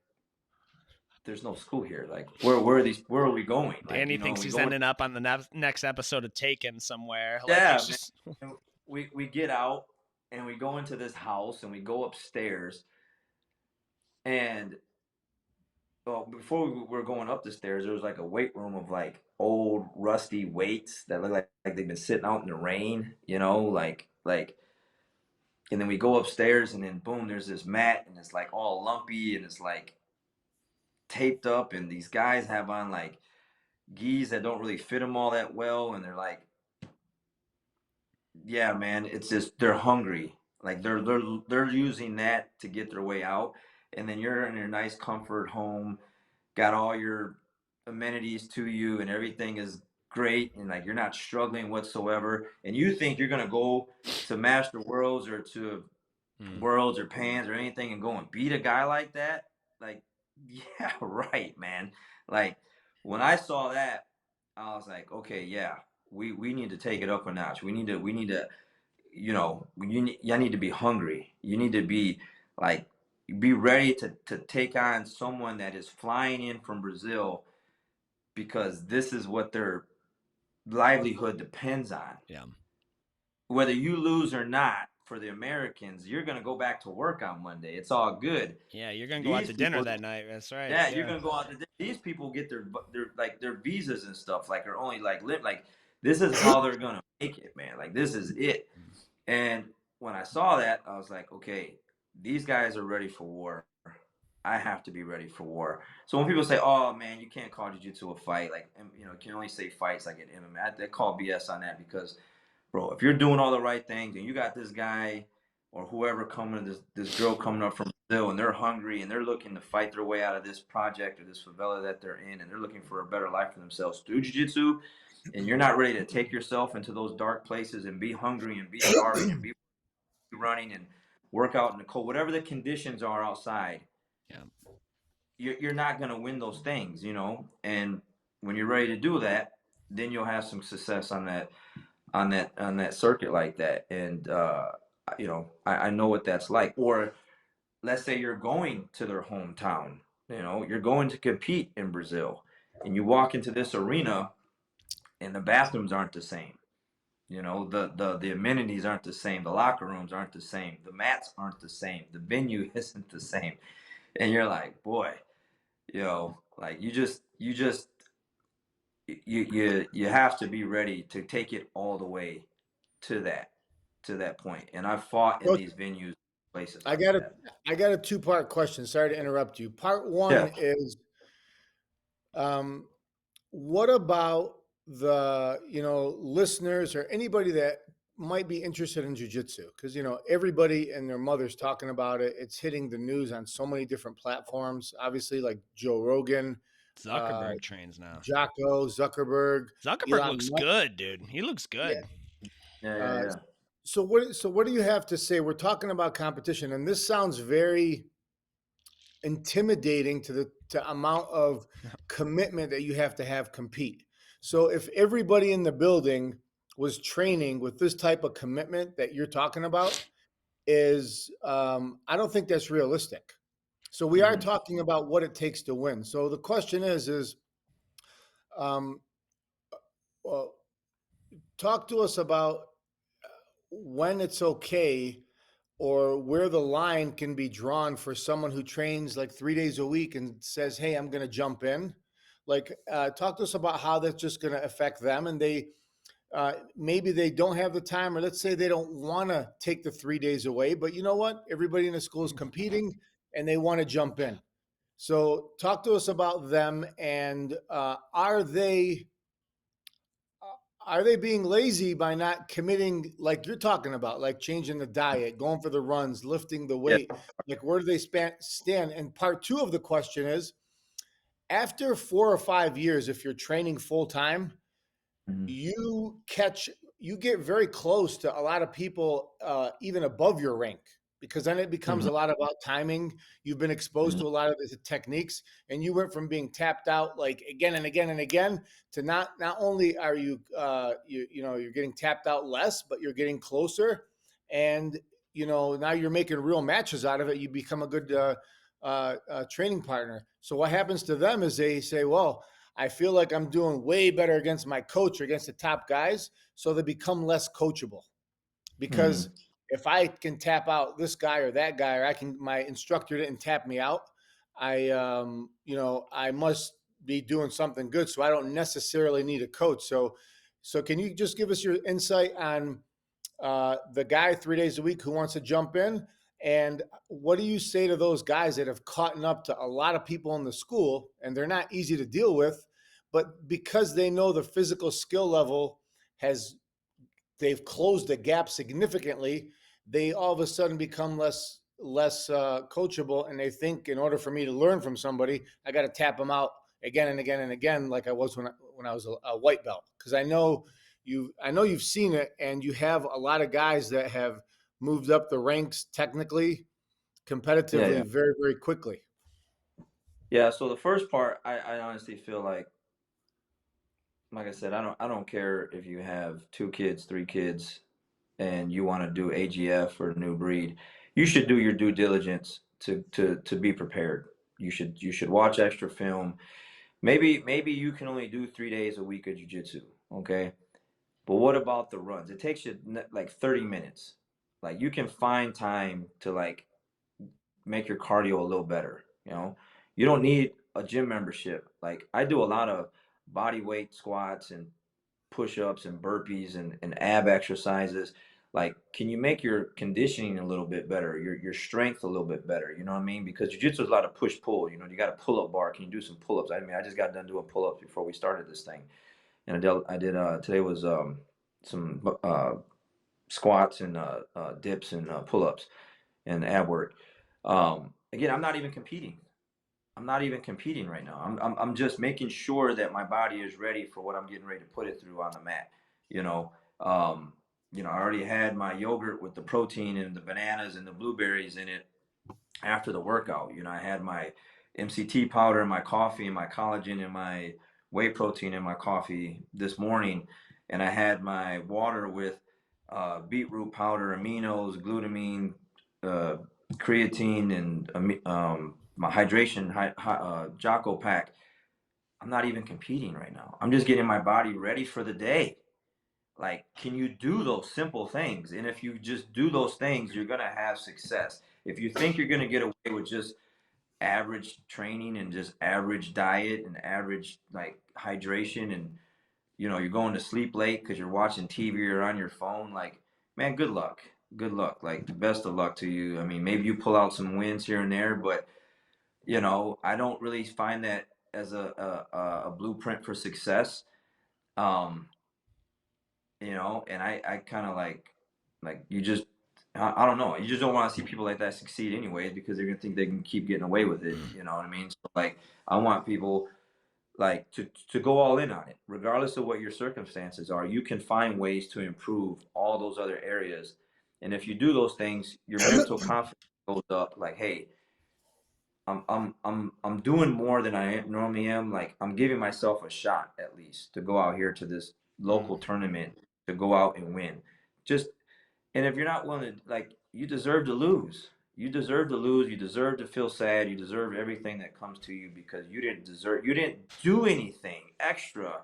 there's no school here. Like where are we going? Like, Danny thinks we he's go, ending up on the next episode of Taken somewhere. Like yeah, it's man. just And we get out and we go into this house and we go upstairs and well, before we were going up the stairs, there was like a weight room of like old rusty weights that look like they've been sitting out in the rain, like and then we go upstairs and then boom, there's this mat and it's like all lumpy and it's like taped up and these guys have on like gis that don't really fit them all that well and they're like, yeah, man, it's just they're hungry. Like they're using that to get their way out, and then you're in your nice comfort home, got all your amenities to you, and everything is great, and like you're not struggling whatsoever. And you think you're gonna go to Master Worlds or to Worlds or Pans or anything and go and beat a guy like that? Like, yeah, right, man. Like when I saw that, I was like, okay, yeah, we need to take it up a notch. We need to y'all need to be hungry. You need to be like be ready to take on someone that is flying in from Brazil because this is what their livelihood depends on. yeah. Whether you lose or not, for the Americans, you're gonna go back to work on Monday. It's all good. Yeah, you're gonna go out These to dinner people, that night. That's right. yeah, you're Yeah. gonna go out. These people get their visas and stuff. Like are only like live like this is how they're gonna make it, man. Like this is it. And when I saw that, I was like, okay, these guys are ready for war. I have to be ready for war. So when people say, "Oh man, you can't call jiu-jitsu a fight," like you can only say fights like in MMA. They call BS on that because, bro, if you're doing all the right things and you got this guy or whoever coming, this girl coming up from Brazil, and they're hungry and they're looking to fight their way out of this project or this favela that they're in, and they're looking for a better life for themselves through jiu-jitsu, and you're not ready to take yourself into those dark places and be hungry and be starving and be running and work out in the cold, whatever the conditions are outside, Yeah. you're not going to win those things. And when you're ready to do that, then you'll have some success on that circuit like that. And I know what that's like. Or let's say you're going to their hometown. You're going to compete in Brazil, and you walk into this arena, and the bathrooms aren't the same. The amenities aren't the same. The locker rooms aren't the same. The mats aren't the same. The venue isn't the same. And you're like, boy, like you have to be ready to take it all the way to that point. And I've fought in Coach, these venues, places I like got a that. I got a two-part question. Sorry to interrupt you. Part one Yeah. is um, what about the listeners or anybody that might be interested in jujitsu? Because everybody and their mother's talking about it. It's hitting the news on so many different platforms. Obviously, like Joe Rogan, uh, Zuckerberg trains now. Jocko, Zuckerberg, Zuckerberg Elon looks Musk. good, dude. He looks Yeah. good. Yeah, yeah, Uh, yeah. so what do you have to say? We're talking about competition, and this sounds very intimidating to the amount of commitment that you have to have compete. So if everybody in the building was training with this type of commitment that you're talking about, is I don't think that's realistic. So we are talking about what it takes to win. So the question is um, well, talk to us about when it's okay or where the line can be drawn for someone who trains like 3 days a week and says, "Hey, I'm going to jump in." Like, talk to us about how that's just going to affect them, and maybe they don't have the time, or let's say they don't want to take the 3 days away. But you know what? Everybody in the school is competing, and they want to jump in. So, talk to us about them, and are they being lazy by not committing like you're talking about, like changing the diet, going for the runs, lifting the Yeah. weight? Like, where do they stand? And part two of the question is, after 4 or 5 years, if you're training full time, Mhm. you get very close to a lot of people, even above your rank, because then it becomes Mhm. a lot about timing. You've been exposed Mhm. to a lot of the techniques, and you went from being tapped out like again and again and again to not only are you you're getting tapped out less, but you're getting closer, and now you're making real matches out of it. You become a good training partner. So what happens to them is they say, well, I feel like I'm doing way better against my coach or against the top guys. So they become less coachable, because Mhm. if I can tap out this guy or that guy, or my instructor didn't tap me out, I must be doing something good. So I don't necessarily need a coach. So can you just give us your insight on the guy 3 days a week who wants to jump in? And what do you say to those guys that have caught up to a lot of people in the school and they're not easy to deal with, but because they know the physical skill level has, they've closed the gap significantly, they all of a sudden become less coachable, and they think in order for me to learn from somebody, I got to tap them out again and again and again, like I was when I was a white belt. Because I know you've seen it, and you have a lot of guys that have moved up the ranks technically, Yeah, competitively, yeah. very very quickly. Yeah, so the first part, I honestly feel like I said, I don't care if you have 2 kids, 3 kids, and you want to do AGF or new breed. You should do your due diligence to be prepared. You should watch extra film. Maybe you can only do 3 days a week of jujitsu, okay? But what about the runs? It takes you like 30 minutes. Like you can find time to like make your cardio a little better, you know? You don't need a gym membership. Like I do a lot of body weight squats and push-ups and burpees and ab exercises. Like, can you make your conditioning a little bit better, your strength a little bit better? You know what I mean? Because jiu-jitsu is a lot of push-pull. You got a pull-up bar. Can you do some pull-ups? I mean, I just got done doing pull-ups before we started this thing, and I did today was some squats and dips and pull-ups and ab work. Again, I'm not even competing. I'm not even competing right now. I'm just making sure that my body is ready for what I'm getting ready to put it through on the mat. You know, um, I already had my yogurt with the protein and the bananas and the blueberries in it after the workout. I had my MCT powder, my coffee, and my collagen and my whey protein in my coffee this morning, and I had my water with beetroot powder, aminos, glutamine, uh, creatine, and my hydration Jocko pack. I'm not even competing right now. I'm just getting my body ready for the day. Like, can you do those simple things? And if you just do those things, you're gonna have success. If you think you're gonna get away with just average training and just average diet and average like hydration, and you're going to sleep late because you're watching TV or on your phone, like, man, good luck. Good luck. Like, the best of luck to you. I mean, maybe you pull out some wins here and there, but I don't really find that as a blueprint for success. Um, and I kind of like you just I don't know. You just don't want to see people like that succeed anyways, because they're gonna think they can keep getting away with it. You know what I mean? So like I want people like to go all in on it, regardless of what your circumstances are. You can find ways to improve all those other areas, and if you do those things, your mental confidence goes up. Like, hey, I'm doing more than I normally am. Like, I'm giving myself a shot at least to go out here to this local Mm. tournament to go out and win. Just, and if you're not willing to, like, you deserve to lose. You deserve to lose. You deserve to feel sad. You deserve everything that comes to you because you didn't do anything extra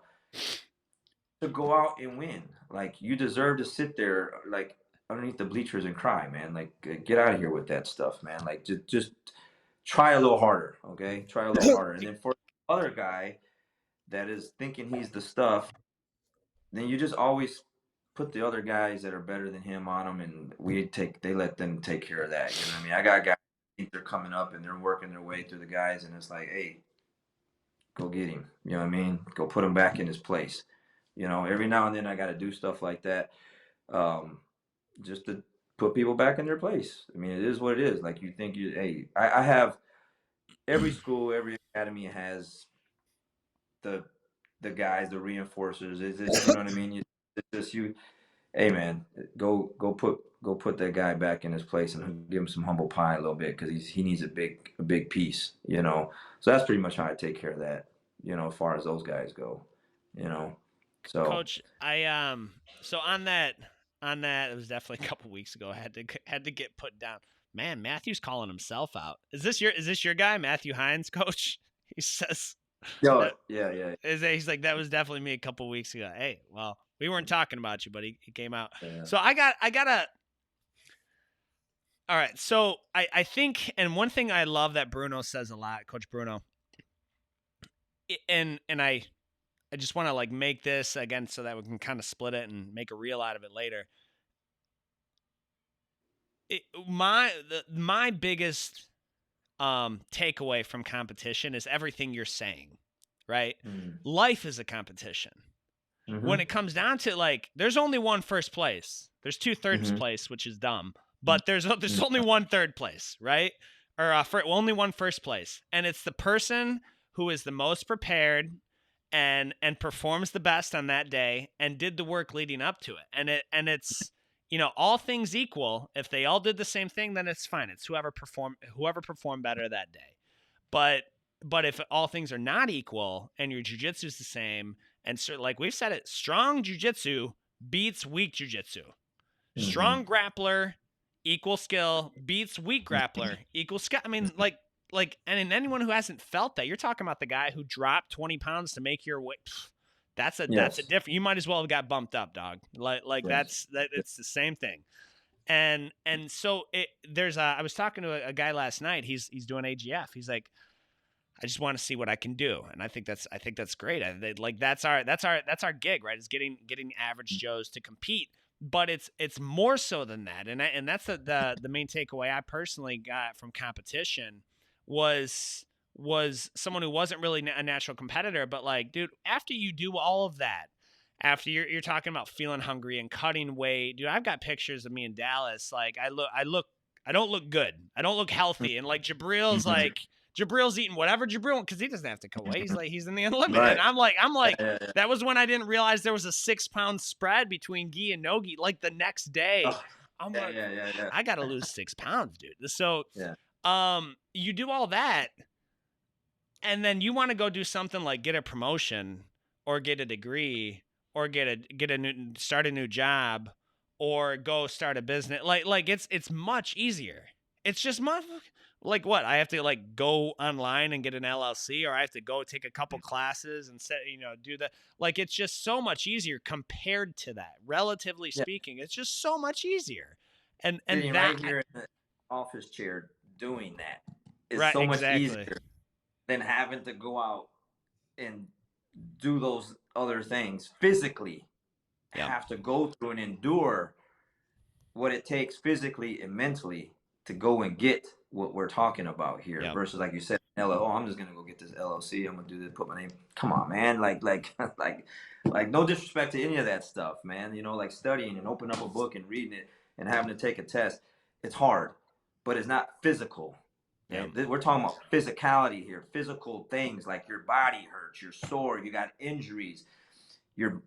to go out and win. Like you deserve to sit there like underneath the bleachers and cry, man. Like get out of here with that stuff, man. Like just try a little harder, okay? Try a little harder. And then for the other guy that is thinking he's the stuff, then you just always put the other guys that are better than him on them, and they let them take care of that. You know what I mean? I got guys think they're coming up and they're working their way through the guys, and it's like, hey, go get him. You know what I mean? Go put him back in his place. You know, every now and then I got to do stuff like that, just to put people back in their place. I mean, it is what it is. Like hey, I have every school, every academy has the guys, the reinforcers. Is it, you know what I mean? It's just you. Hey man, go put that guy back in his place and give him some humble pie a little bit because he needs a big piece, you know. So that's pretty much how I take care of that, you know, as far as those guys go, you know. So Coach, so on that, it was definitely a couple weeks ago. I had to get put down. Man, Matthew's calling himself out. Is this your guy, Matthew Hines, Coach? He says yo, that yeah. he's like, that was definitely me a couple weeks ago. Hey, well, we weren't talking about you, but he came out. Yeah. So I gotta. All right, so I think, and one thing I love that Bruno says a lot, Coach Bruno, and I just want to like make this again so that we can kind of split it and make a reel out of it later. My biggest takeaway from competition is everything you're saying, right? Mm-hmm. Life is a competition. Mm-hmm. When it comes down to like, there's only one first place. There's two thirds place, which is dumb, but there's only one third place, right? Or only one first place, and it's the person who is the most prepared and performs the best on that day and did the work leading up to it. It's, you know, all things equal, if they all did the same thing, then it's fine. It's whoever performed better that day. But if all things are not equal and your jiu-jitsu is the same, and so like we've said it, strong jiu-jitsu beats weak jiu-jitsu. Mm-hmm. Strong grappler equal skill beats weak grappler equal skill. I mean, like, and anyone who hasn't felt that, you're talking about the guy who dropped 20 pounds to make your weight. That's a different. You might as well have got bumped up, dog. It's the same thing. And so I was talking to a guy last night. He's doing AGF. He's like, I just want to see what I can do, and I think that's great. That's our gig, right? Is getting average Joes to compete. But it's more so than that, and that's the main takeaway I personally got from competition was someone who wasn't really a natural competitor, but like, dude, after you do all of that, after you're talking about feeling hungry and cutting weight, dude, I've got pictures of me in Dallas. Like I don't look good. I don't look healthy, and like Jabril's like. Jabrill's eating whatever Jabril, because he doesn't have to cut weight. He's in the unlimited. Right. And I'm like, that was when I didn't realize there was a 6-pound spread between gi and no gi. Like the next day, I'm like, I got to lose 6 pounds, dude. So, you do all that, and then you want to go do something like get a promotion or get a degree or start a new job or go start a business. Like it's much easier. It's just much. Like what? I have to like go online and get an LLC, or I have to go take a couple classes and do that. Like it's just so much easier compared to that. Relatively speaking, it's just so much easier. And sitting that right here in the office chair doing that is right, so much exactly. easier than having to go out and do those other things physically. Have to go through and endure what it takes physically and mentally to go and get what we're talking about here versus like you said, I'm just gonna go get this LLC. I'm gonna do this, put my name. Come on, man. Like no disrespect to any of that stuff, man. You know, like studying and opening up a book and reading it and having to take a test. It's hard, but it's not physical. Yeah. We're talking about physicality here, physical things like your body hurts, you're sore, you got injuries, your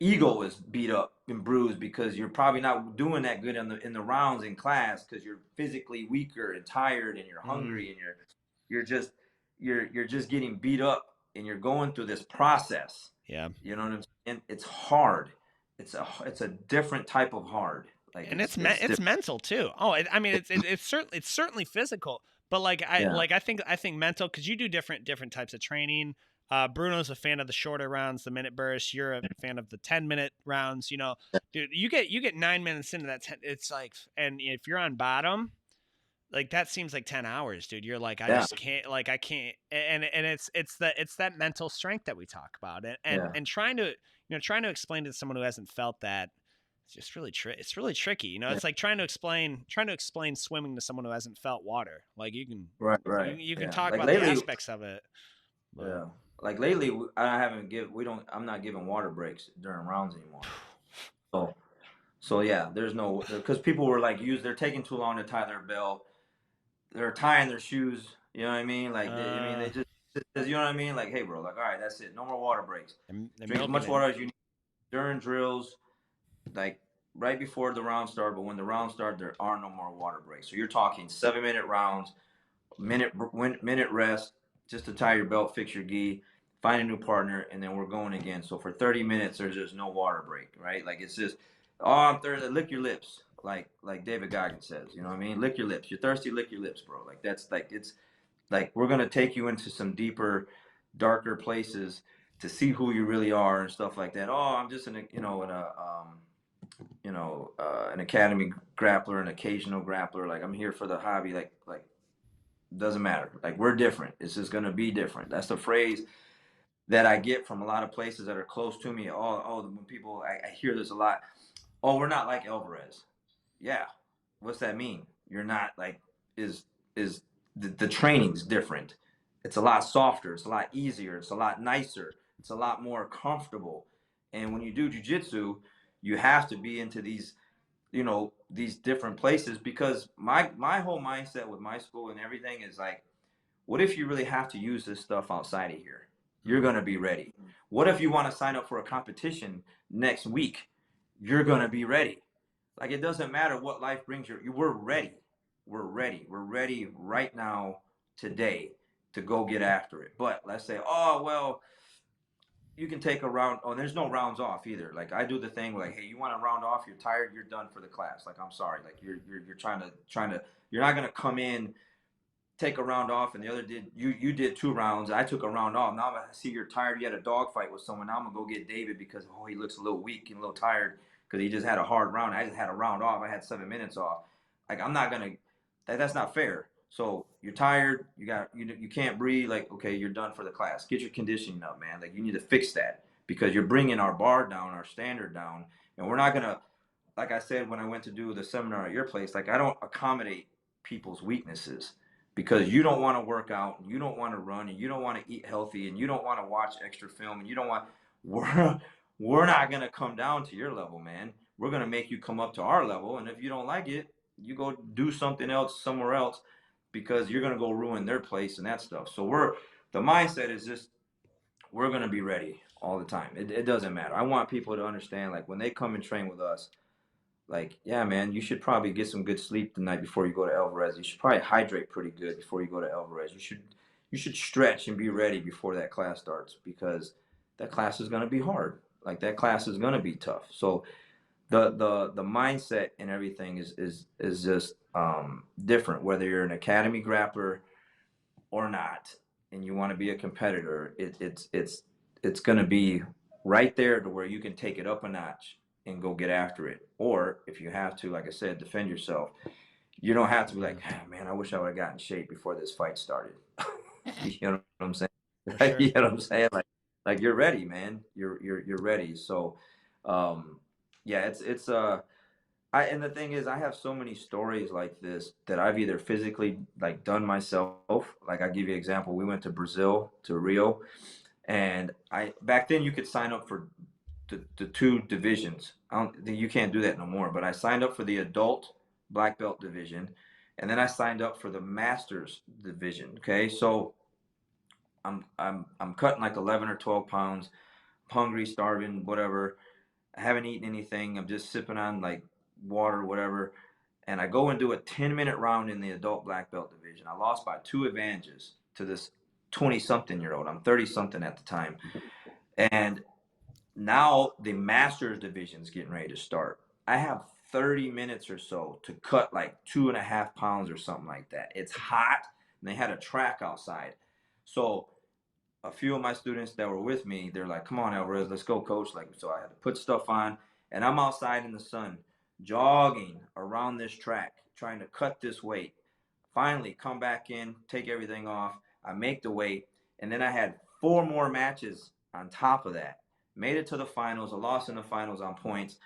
ego is beat up and bruised because you're probably not doing that good in the rounds in class because you're physically weaker and tired and you're hungry and you're just getting beat up and you're going through this process. Yeah. You know what I'm saying? It's hard. It's a different type of hard. Like And it's it's it's different. mental too. Oh, I mean, it's certainly physical, but Yeah. I think mental, because you do different types of training. Bruno's a fan of the shorter rounds, the minute bursts. You're a fan of the 10-minute rounds. You know, dude, you get 9 minutes into that 10. It's like, and if you're on bottom, like that seems like 10 hours, dude. You're like, I Yeah. just can't, like I can't, and it's that mental strength that we talk about, Yeah. and trying to trying to explain to someone who hasn't felt that. It's just really it's really tricky. You know, Yeah. it's like trying to explain swimming to someone who hasn't felt water. Like you can Right. Right. you can Yeah. talk Like about the lately. aspects of it. But Yeah. Like lately, I haven't give. We don't. I'm not giving water breaks during rounds anymore. So so yeah, there's no, because people were like they're taking too long to tie their belt. They're tying their shoes. You know what I mean? Like they uh, just, you know what I mean? Like, hey, bro, like, all right, that's it. No more water breaks. they're Drink as milking much it. water as you need during drills, like right before the round start. But when the round start, there are no more water breaks. So you're talking 7-minute rounds, minute rest, just to tie your belt, fix your gi, find a new partner, and then we're going again. So for 30 minutes, there's just no water break, right? Like it's just, oh, I'm thirsty, lick your lips, like David Goggins says. You know what I mean? Lick your lips. You're thirsty, lick your lips, bro. Like that's like it's like we're gonna take you into some deeper, darker places to see who you really are and stuff like that. Oh, I'm just an academy grappler, an occasional grappler. Like I'm here for the hobby. Like doesn't matter. Like we're different. It's just gonna be different. That's the phrase that I get from a lot of places that are close to me. When people, I hear this a lot. Oh, we're not like Alvarez. Yeah. What's that mean? You're not like is the training's different. It's a lot softer. It's a lot easier. It's a lot nicer. It's a lot more comfortable. And when you do jujitsu, you have to be into these different places, because my whole mindset with my school and everything is like, what if you really have to use this stuff outside of here? You're going to be ready. What if you want to sign up for a competition next week? You're going to be ready. Like it doesn't matter what life brings you. We're ready. We're ready. We're ready right now, today, to go get after it. But let's say, oh, well, you can take a round. Oh, there's no rounds off either. Like I do the thing like, hey, you want to round off? You're tired. You're done for the class. Like I'm sorry. Like you're trying to. You're not gonna come in, take a round off, and the other did you did 2 rounds. I took a round off. Now I see you're tired. You had a dog fight with someone. Now I'm gonna go get David because he looks a little weak and a little tired because he just had a hard round. I just had a round off. I had 7 minutes off. Like I'm not gonna. That's not fair. So you're tired. You can't breathe. Like okay, you're done for the class. Get your conditioning up, man. Like you need to fix that because you're bringing our bar down, our standard down, and we're not gonna. Like I said when I went to do the seminar at your place, like I don't accommodate people's weaknesses because you don't want to work out and you don't want to run and you don't want to eat healthy and you don't want to watch extra film and you don't want we're we're not going to come down to your level, man. We're going to make you come up to our level, and if you don't like it, you go do something else somewhere else because you're going to go ruin their place and that stuff. So the mindset is just we're going to be ready all the time. It doesn't matter. I want people to understand, like when they come and train with us, like, yeah, man, you should probably get some good sleep the night before you go to Alvarez. You should probably hydrate pretty good before you go to Alvarez. You should stretch and be ready before that class starts because that class is going to be hard. Like that class is going to be tough. So the mindset and everything is just different whether you're an academy grappler or not, and you want to be a competitor. It's going to be right there to where you can take it up a notch and go get after it. Or if you have to, like I said, defend yourself. You don't have to be like, oh, man, I wish I would have gotten in shape before this fight started. You know what I'm saying? For sure. You know what I'm saying? Like you're ready, man. You're ready. So, yeah, and the thing is, I have so many stories like this that I've either physically like done myself. Like I give you an example. We went to Brazil, to Rio, and back then you could sign up for the 2 divisions. You can't do that no more. But I signed up for the adult black belt division, and then I signed up for the masters division. Okay, so I'm cutting like 11 or 12 pounds, hungry, starving, whatever. I haven't eaten anything. I'm just sipping on like water, whatever. And I go and do a 10-minute round in the adult black belt division. I lost by 2 advantages to this 20-something-year-old. I'm 30-something at the time. And now the masters division is getting ready to start. I have 30 minutes or so to cut like 2.5 pounds or something like that. It's hot, and they had a track outside. So a few of my students that were with me, they're like, "Come on, Alvarez, let's go, coach." Like, so I had to put stuff on, and I'm outside in the sun, jogging around this track, trying to cut this weight. Finally, come back in, take everything off. I make the weight, and then I had 4 more matches on top of that. Made it to the finals. I lost in the finals on points,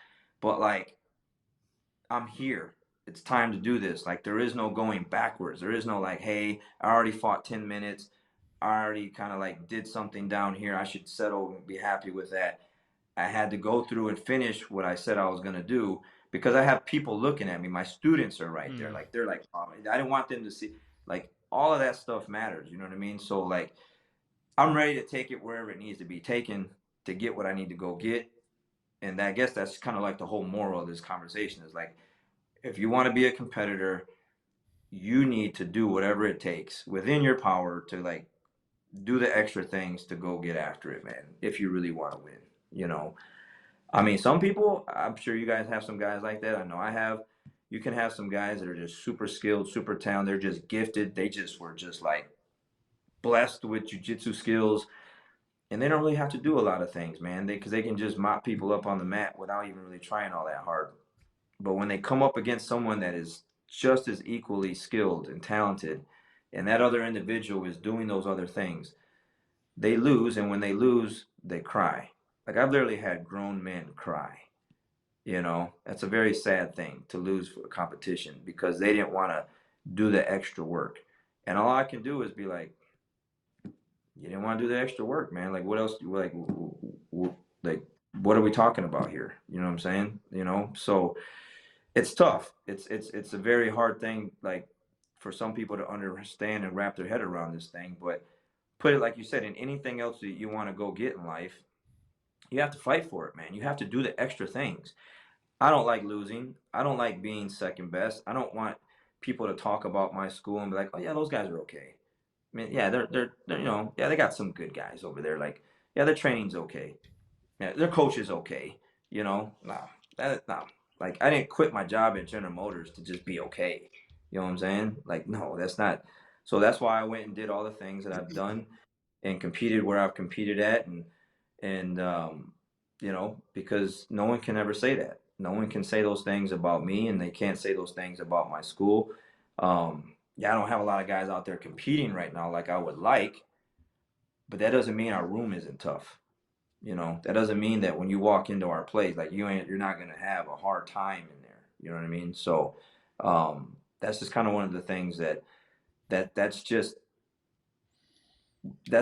but like, I'm here. It's time to do this. Like, there is no going backwards. There is no like, hey, I already fought 10 minutes. I already kind of like did something down here. I should settle and be happy with that. I had to go through and finish what I said I was going to do because I have people looking at me. My students are right there. Like, they're like, oh, I didn't want them to see, like, all of that stuff matters. You know what I mean? So like, I'm ready to take it wherever it needs to be taken to get what I need to go get. And I guess that's kind of like the whole moral of this conversation is like, if you want to be a competitor, you need to do whatever it takes within your power to like do the extra things to go get after it, man. If you really want to win, you know. I mean, some people, I'm sure you guys have some guys like that. I know I have. You can have some guys that are just super skilled, super talented. They're just gifted. They just were just like blessed with jiu-jitsu skills, and they don't really have to do a lot of things, man. Because they can just mop people up on the mat without even really trying all that hard. But when they come up against someone that is just as equally skilled and talented, and that other individual is doing those other things, they lose. And when they lose, they cry. Like, I've literally had grown men cry. You know, that's a very sad thing to lose for a competition because they didn't want to do the extra work. And all I can do is be like, you didn't want to do the extra work, man. Like, what else? Like, like, what are we talking about here? You know what I'm saying? You know, so it's tough. It's a very hard thing, like, for some people to understand and wrap their head around this thing. But put it like you said, in anything else that you want to go get in life, you have to fight for it, man. You have to do the extra things. I don't like losing. I don't like being second best. I don't want people to talk about my school and be like, "Oh yeah, those guys are okay." I mean, yeah, they're you know, yeah, they got some good guys over there. Like, yeah, their training's okay. Yeah, their coach is okay. You know, no. Like, I didn't quit my job at General Motors to just be okay. You know what I'm saying? Like, no, that's not. So that's why I went and did all the things that I've done and competed where I've competed at, and you know, because no one can ever say that. No one can say those things about me, and they can't say those things about my school. Yeah, I don't have a lot of guys out there competing right now like I would like, but that doesn't mean our room isn't tough. You know, that doesn't mean that when you walk into our place, like, you're not gonna have a hard time in there. You know what I mean? So that's just kind of one of the things that's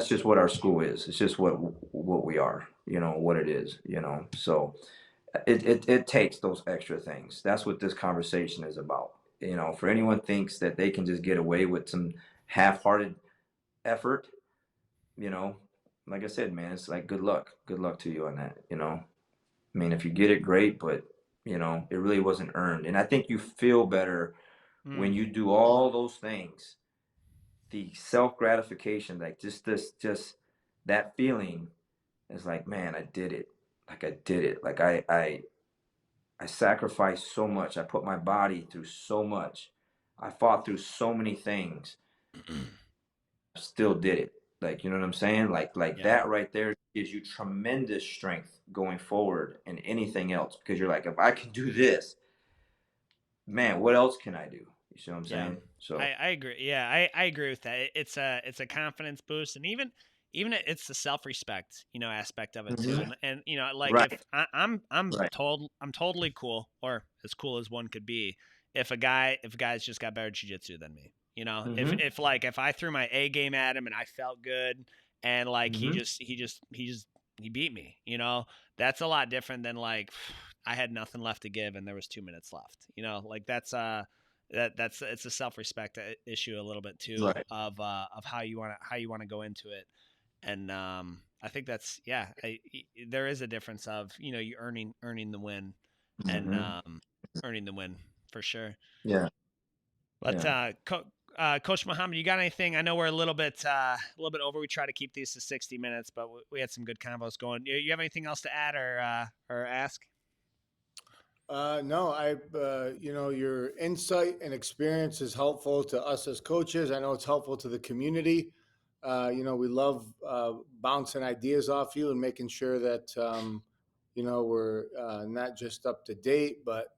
just what our school is. It's just what we are. You know what it is. You know, so it takes those extra things. That's what this conversation is about. You know, for anyone thinks that they can just get away with some half-hearted effort, you know, like I said, man, it's like, good luck to you on that. You know, I mean, if you get it, great, but you know, it really wasn't earned. And I think you feel better when you do all those things. The self gratification, like, just that feeling is like, man, I did it. Like, I did it. Like, I sacrificed so much. I put my body through so much. I fought through so many things. Still did it. Like, you know what I'm saying? Like Yeah. that right there gives you tremendous strength going forward in anything else, because you're like, if I can do this, man, what else can I do? You see what I'm Yeah, saying? So I agree. Yeah, I agree with that. It's a confidence boost, and even it's the self respect, aspect of it too. Mhm. And like, if Right, I'm right. I'm totally cool, or as cool as one could be, if a guy's just got better jujitsu than me. Hmm. If I threw my A game at him and I felt good, and like Hmm. he beat me. That's a lot different than like I had nothing left to give and there was 2 minutes left. Like that's it's a self respect issue a little bit too Right. of how you want to go into it. And I think that's, yeah, there is a difference of you earning the win, and Hmm. earning the win for sure. Yeah, But yeah. Coach Muhammad, you got anything? I know we're a little bit over. We try to keep these to 60 minutes, but we had some good combos going. You have anything else to add or ask? No, your insight and experience is helpful to us as coaches. I know it's helpful to the community. We love bouncing ideas off you and making sure that, we're not just up to date, but,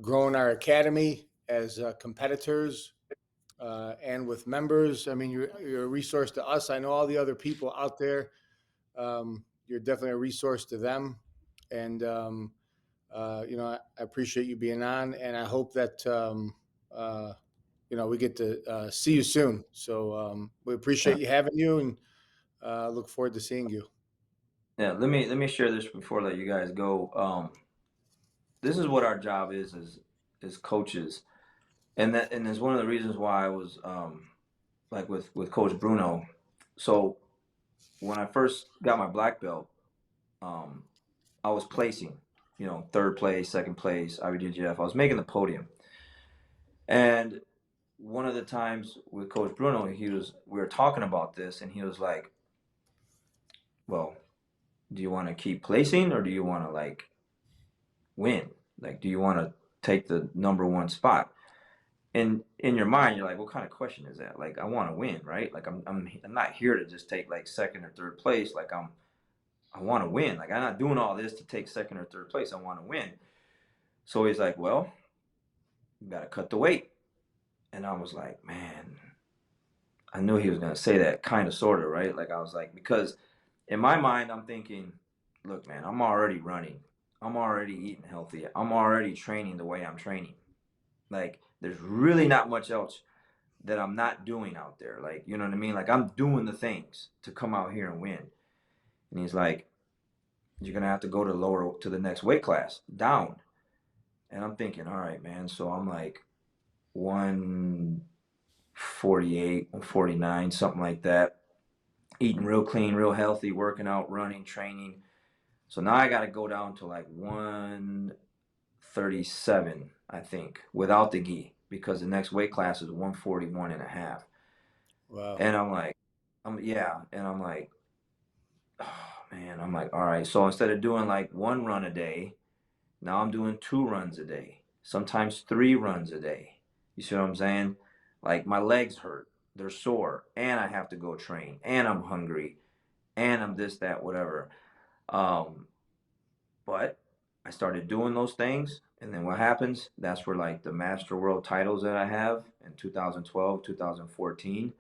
growing our academy as competitors and with members. I mean, you're a resource to us. I know all the other people out there. You're definitely a resource to them. And, I appreciate you being on, and I hope that we get to see you soon. So we appreciate you having you, and look forward to seeing you. Yeah, let me share this before I let you guys go. This is what our job is as coaches, and is one of the reasons why I was like with Coach Bruno. So when I first got my black belt, um, I was placing, third place, second place, IBJJF. I was making the podium, and one of the times with Coach Bruno, we were talking about this, and he was like, "Well, do you want to keep placing, or do you want to like win? Like, do you want to take the number one spot?" And in your mind, you're like, "What kind of question is that? Like, I want to win, right? Like, I'm not here to just take like second or third place. Like, I want to win. Like, I'm not doing all this to take second or third place. I want to win." So he's like, "Well, you got to cut the weight." And I was like, man, I knew he was going to say that, kind of, sort of, right? Like, I was like, because in my mind, I'm thinking, look, man, I'm already running. I'm already eating healthy. I'm already training the way I'm training. Like, there's really not much else that I'm not doing out there. Like, you know what I mean? Like, I'm doing the things to come out here and win. And he's like, you're going to have to go to the next weight class, down. And I'm thinking, all right, man. So I'm like 148, 149, something like that. Eating real clean, real healthy, working out, running, training. So now I got to go down to like 137, I think, without the gi, because the next weight class is 141 and a half. Wow. And I'm like, And I'm like, oh man, I'm like, all right. So instead of doing like one run a day, now I'm doing 2 runs a day, sometimes 3 runs a day. You see what I'm saying? Like, my legs hurt, they're sore, and I have to go train, and I'm hungry, and I'm this, that, whatever. Um, but I started doing those things, and then what happens? That's where like the Master World titles that I have in 2012, 2014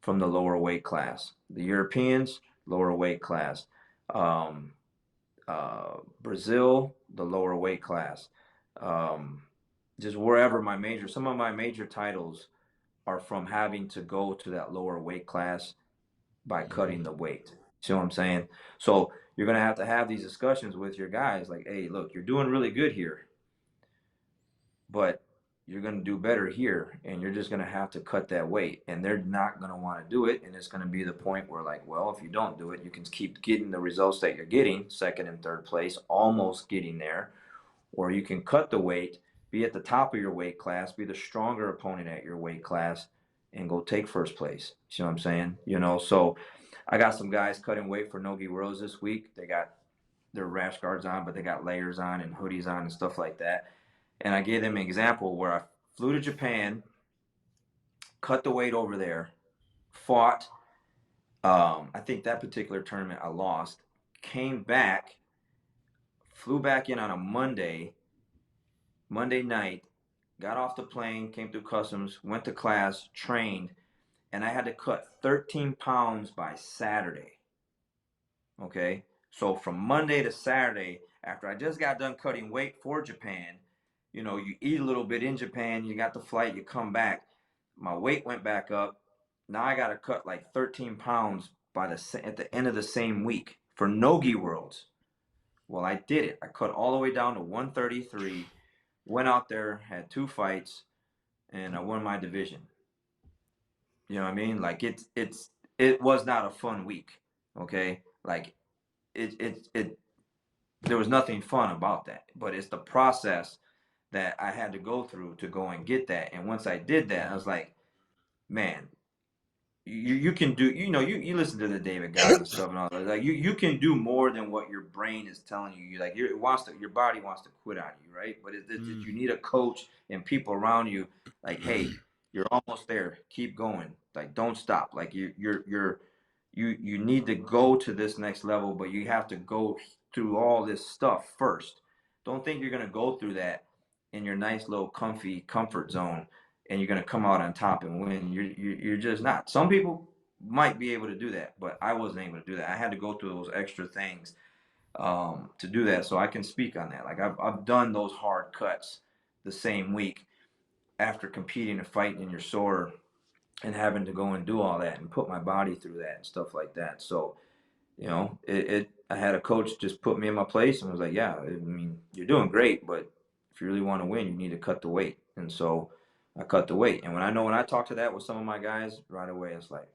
from the lower weight class. The Europeans, lower weight class. Um, Brazil, the lower weight class. Um, just wherever some of my major titles are from having to go to that lower weight class by cutting the weight. See what I'm saying? So you're going to have these discussions with your guys like, hey, look, you're doing really good here, but you're going to do better here, and you're just going to have to cut that weight, and they're not going to want to do it. And it's going to be the point where, like, well, if you don't do it, you can keep getting the results that you're getting, second and third place, almost getting there, or you can cut the weight, be at the top of your weight class, be the stronger opponent at your weight class, and go take first place. You know what I'm saying? So I got some guys cutting weight for Nogi Worlds this week. They got their rash guards on, but they got layers on and hoodies on and stuff like that. And I gave them an example where I flew to Japan, cut the weight over there, fought. I think that particular tournament I lost, came back, flew back in on a Monday night, got off the plane, came through customs, went to class, trained, and I had to cut 13 pounds by Saturday. Okay. So from Monday to Saturday, after I just got done cutting weight for Japan, you eat a little bit in Japan, you got the flight, you come back, my weight went back up. Now I got to cut like 13 pounds at the end of the same week for Nogi Worlds. Well, I did it. I cut all the way down to 133, went out there, had 2 fights, and I won my division. You know what I mean? Like, it was not a fun week. Okay. Like, it there was nothing fun about that, but it's the process that I had to go through to go and get that. And once I did that, I was like, man, you can do, you listen to the David Goggins stuff and all that. Like you can do more than what your brain is telling you. You like your body wants to quit on you, right? But you need a coach and people around you. Like, hey, you're almost there. Keep going. Like, don't stop. Like you need to go to this next level, but you have to go through all this stuff first. Don't think you're gonna go through that in your nice little comfy comfort zone and you're going to come out on top and win. You're just not. Some people might be able to do that, but I wasn't able to do that. I had to go through those extra things to do that, so I can speak on that. Like I've done those hard cuts the same week after competing and fighting, and you're sore and having to go and do all that and put my body through that and stuff like that. So I had a coach just put me in my place and was like, yeah, I mean, you're doing great, but if you really want to win, you need to cut the weight. And so I cut the weight. And when I talk to that with some of my guys right away, it's like,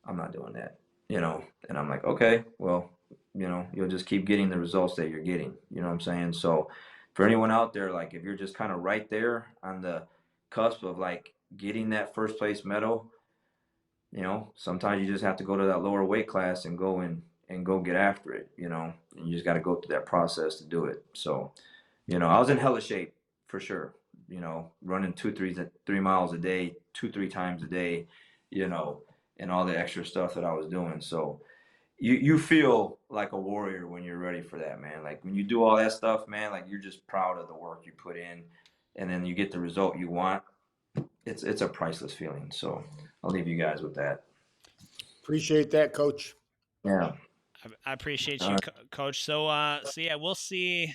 I'm not doing that, and I'm like, okay, well, you'll just keep getting the results that you're getting. You know what I'm saying? So for anyone out there, like if you're just kind of right there on the cusp of like getting that first place medal, sometimes you just have to go to that lower weight class and go get after it, and you just got to go through that process to do it. So, I was in hella shape for sure, running 3 miles a day, 3 times a day, and all the extra stuff that I was doing. So you feel like a warrior when you're ready for that, man. Like when you do all that stuff, man, like you're just proud of the work you put in and then you get the result you want. It's a priceless feeling. So I'll leave you guys with that. Appreciate that, Coach. Yeah. I appreciate you, Coach. So, yeah, we'll see.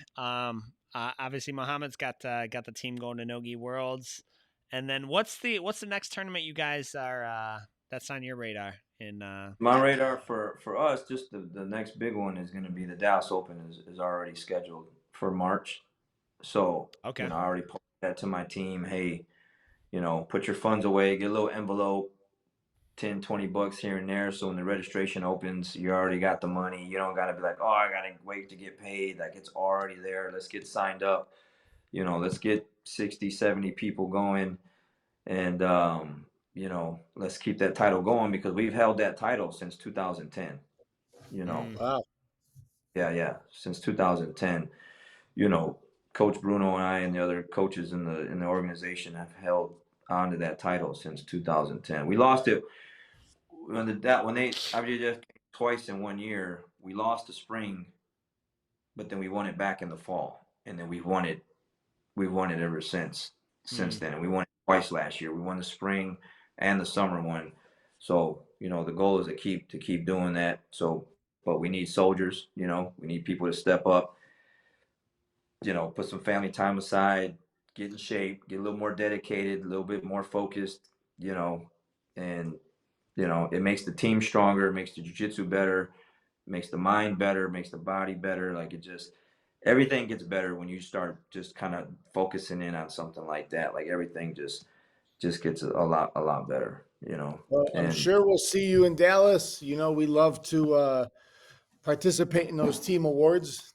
Obviously, Mohammed's got the team going to Nogi Worlds, and then what's the next tournament you guys are that's on your radar? My radar for us, just the next big one is going to be the Dallas Open is already scheduled for March. So, Okay. I already posted that to my team. Hey, put your funds away, get a little envelope, 10, 20 bucks here and there. So when the registration opens, you already got the money. You don't got to be like, oh, I got to wait to get paid. Like it's already there. Let's get signed up. Let's get 60, 70 people going. And, let's keep that title going because we've held that title since 2010, Wow. Yeah. Since 2010, Coach Bruno and I and the other coaches in the organization have held on to that title since 2010. We lost it when they IBJJF came twice in 1 year. We lost the spring, but then we won it back in the fall, and then we've won it ever since then. And we won it twice last year. We won the spring and the summer one. So the goal is to keep doing that. So, but we need soldiers. We need people to step up. Put some family time aside, get in shape, get a little more dedicated, a little bit more focused. And it makes the team stronger, it makes the jiu-jitsu better, makes the mind better, makes the body better. Like everything gets better when you start just kind of focusing in on something like that. Like everything just gets a lot better, Well, I'm and sure we'll see you in Dallas. We love to participate in those team awards.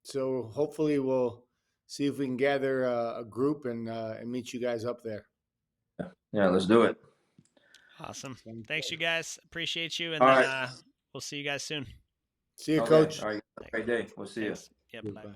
So hopefully we'll see if we can gather a group and meet you guys up there. yeah, let's do it. Awesome. Thanks, you guys. Appreciate you, and All then right. we'll see you guys soon. See you, Okay. Coach. All right. Have a great day. We'll see you. Thanks. Yep. Bye. Bye.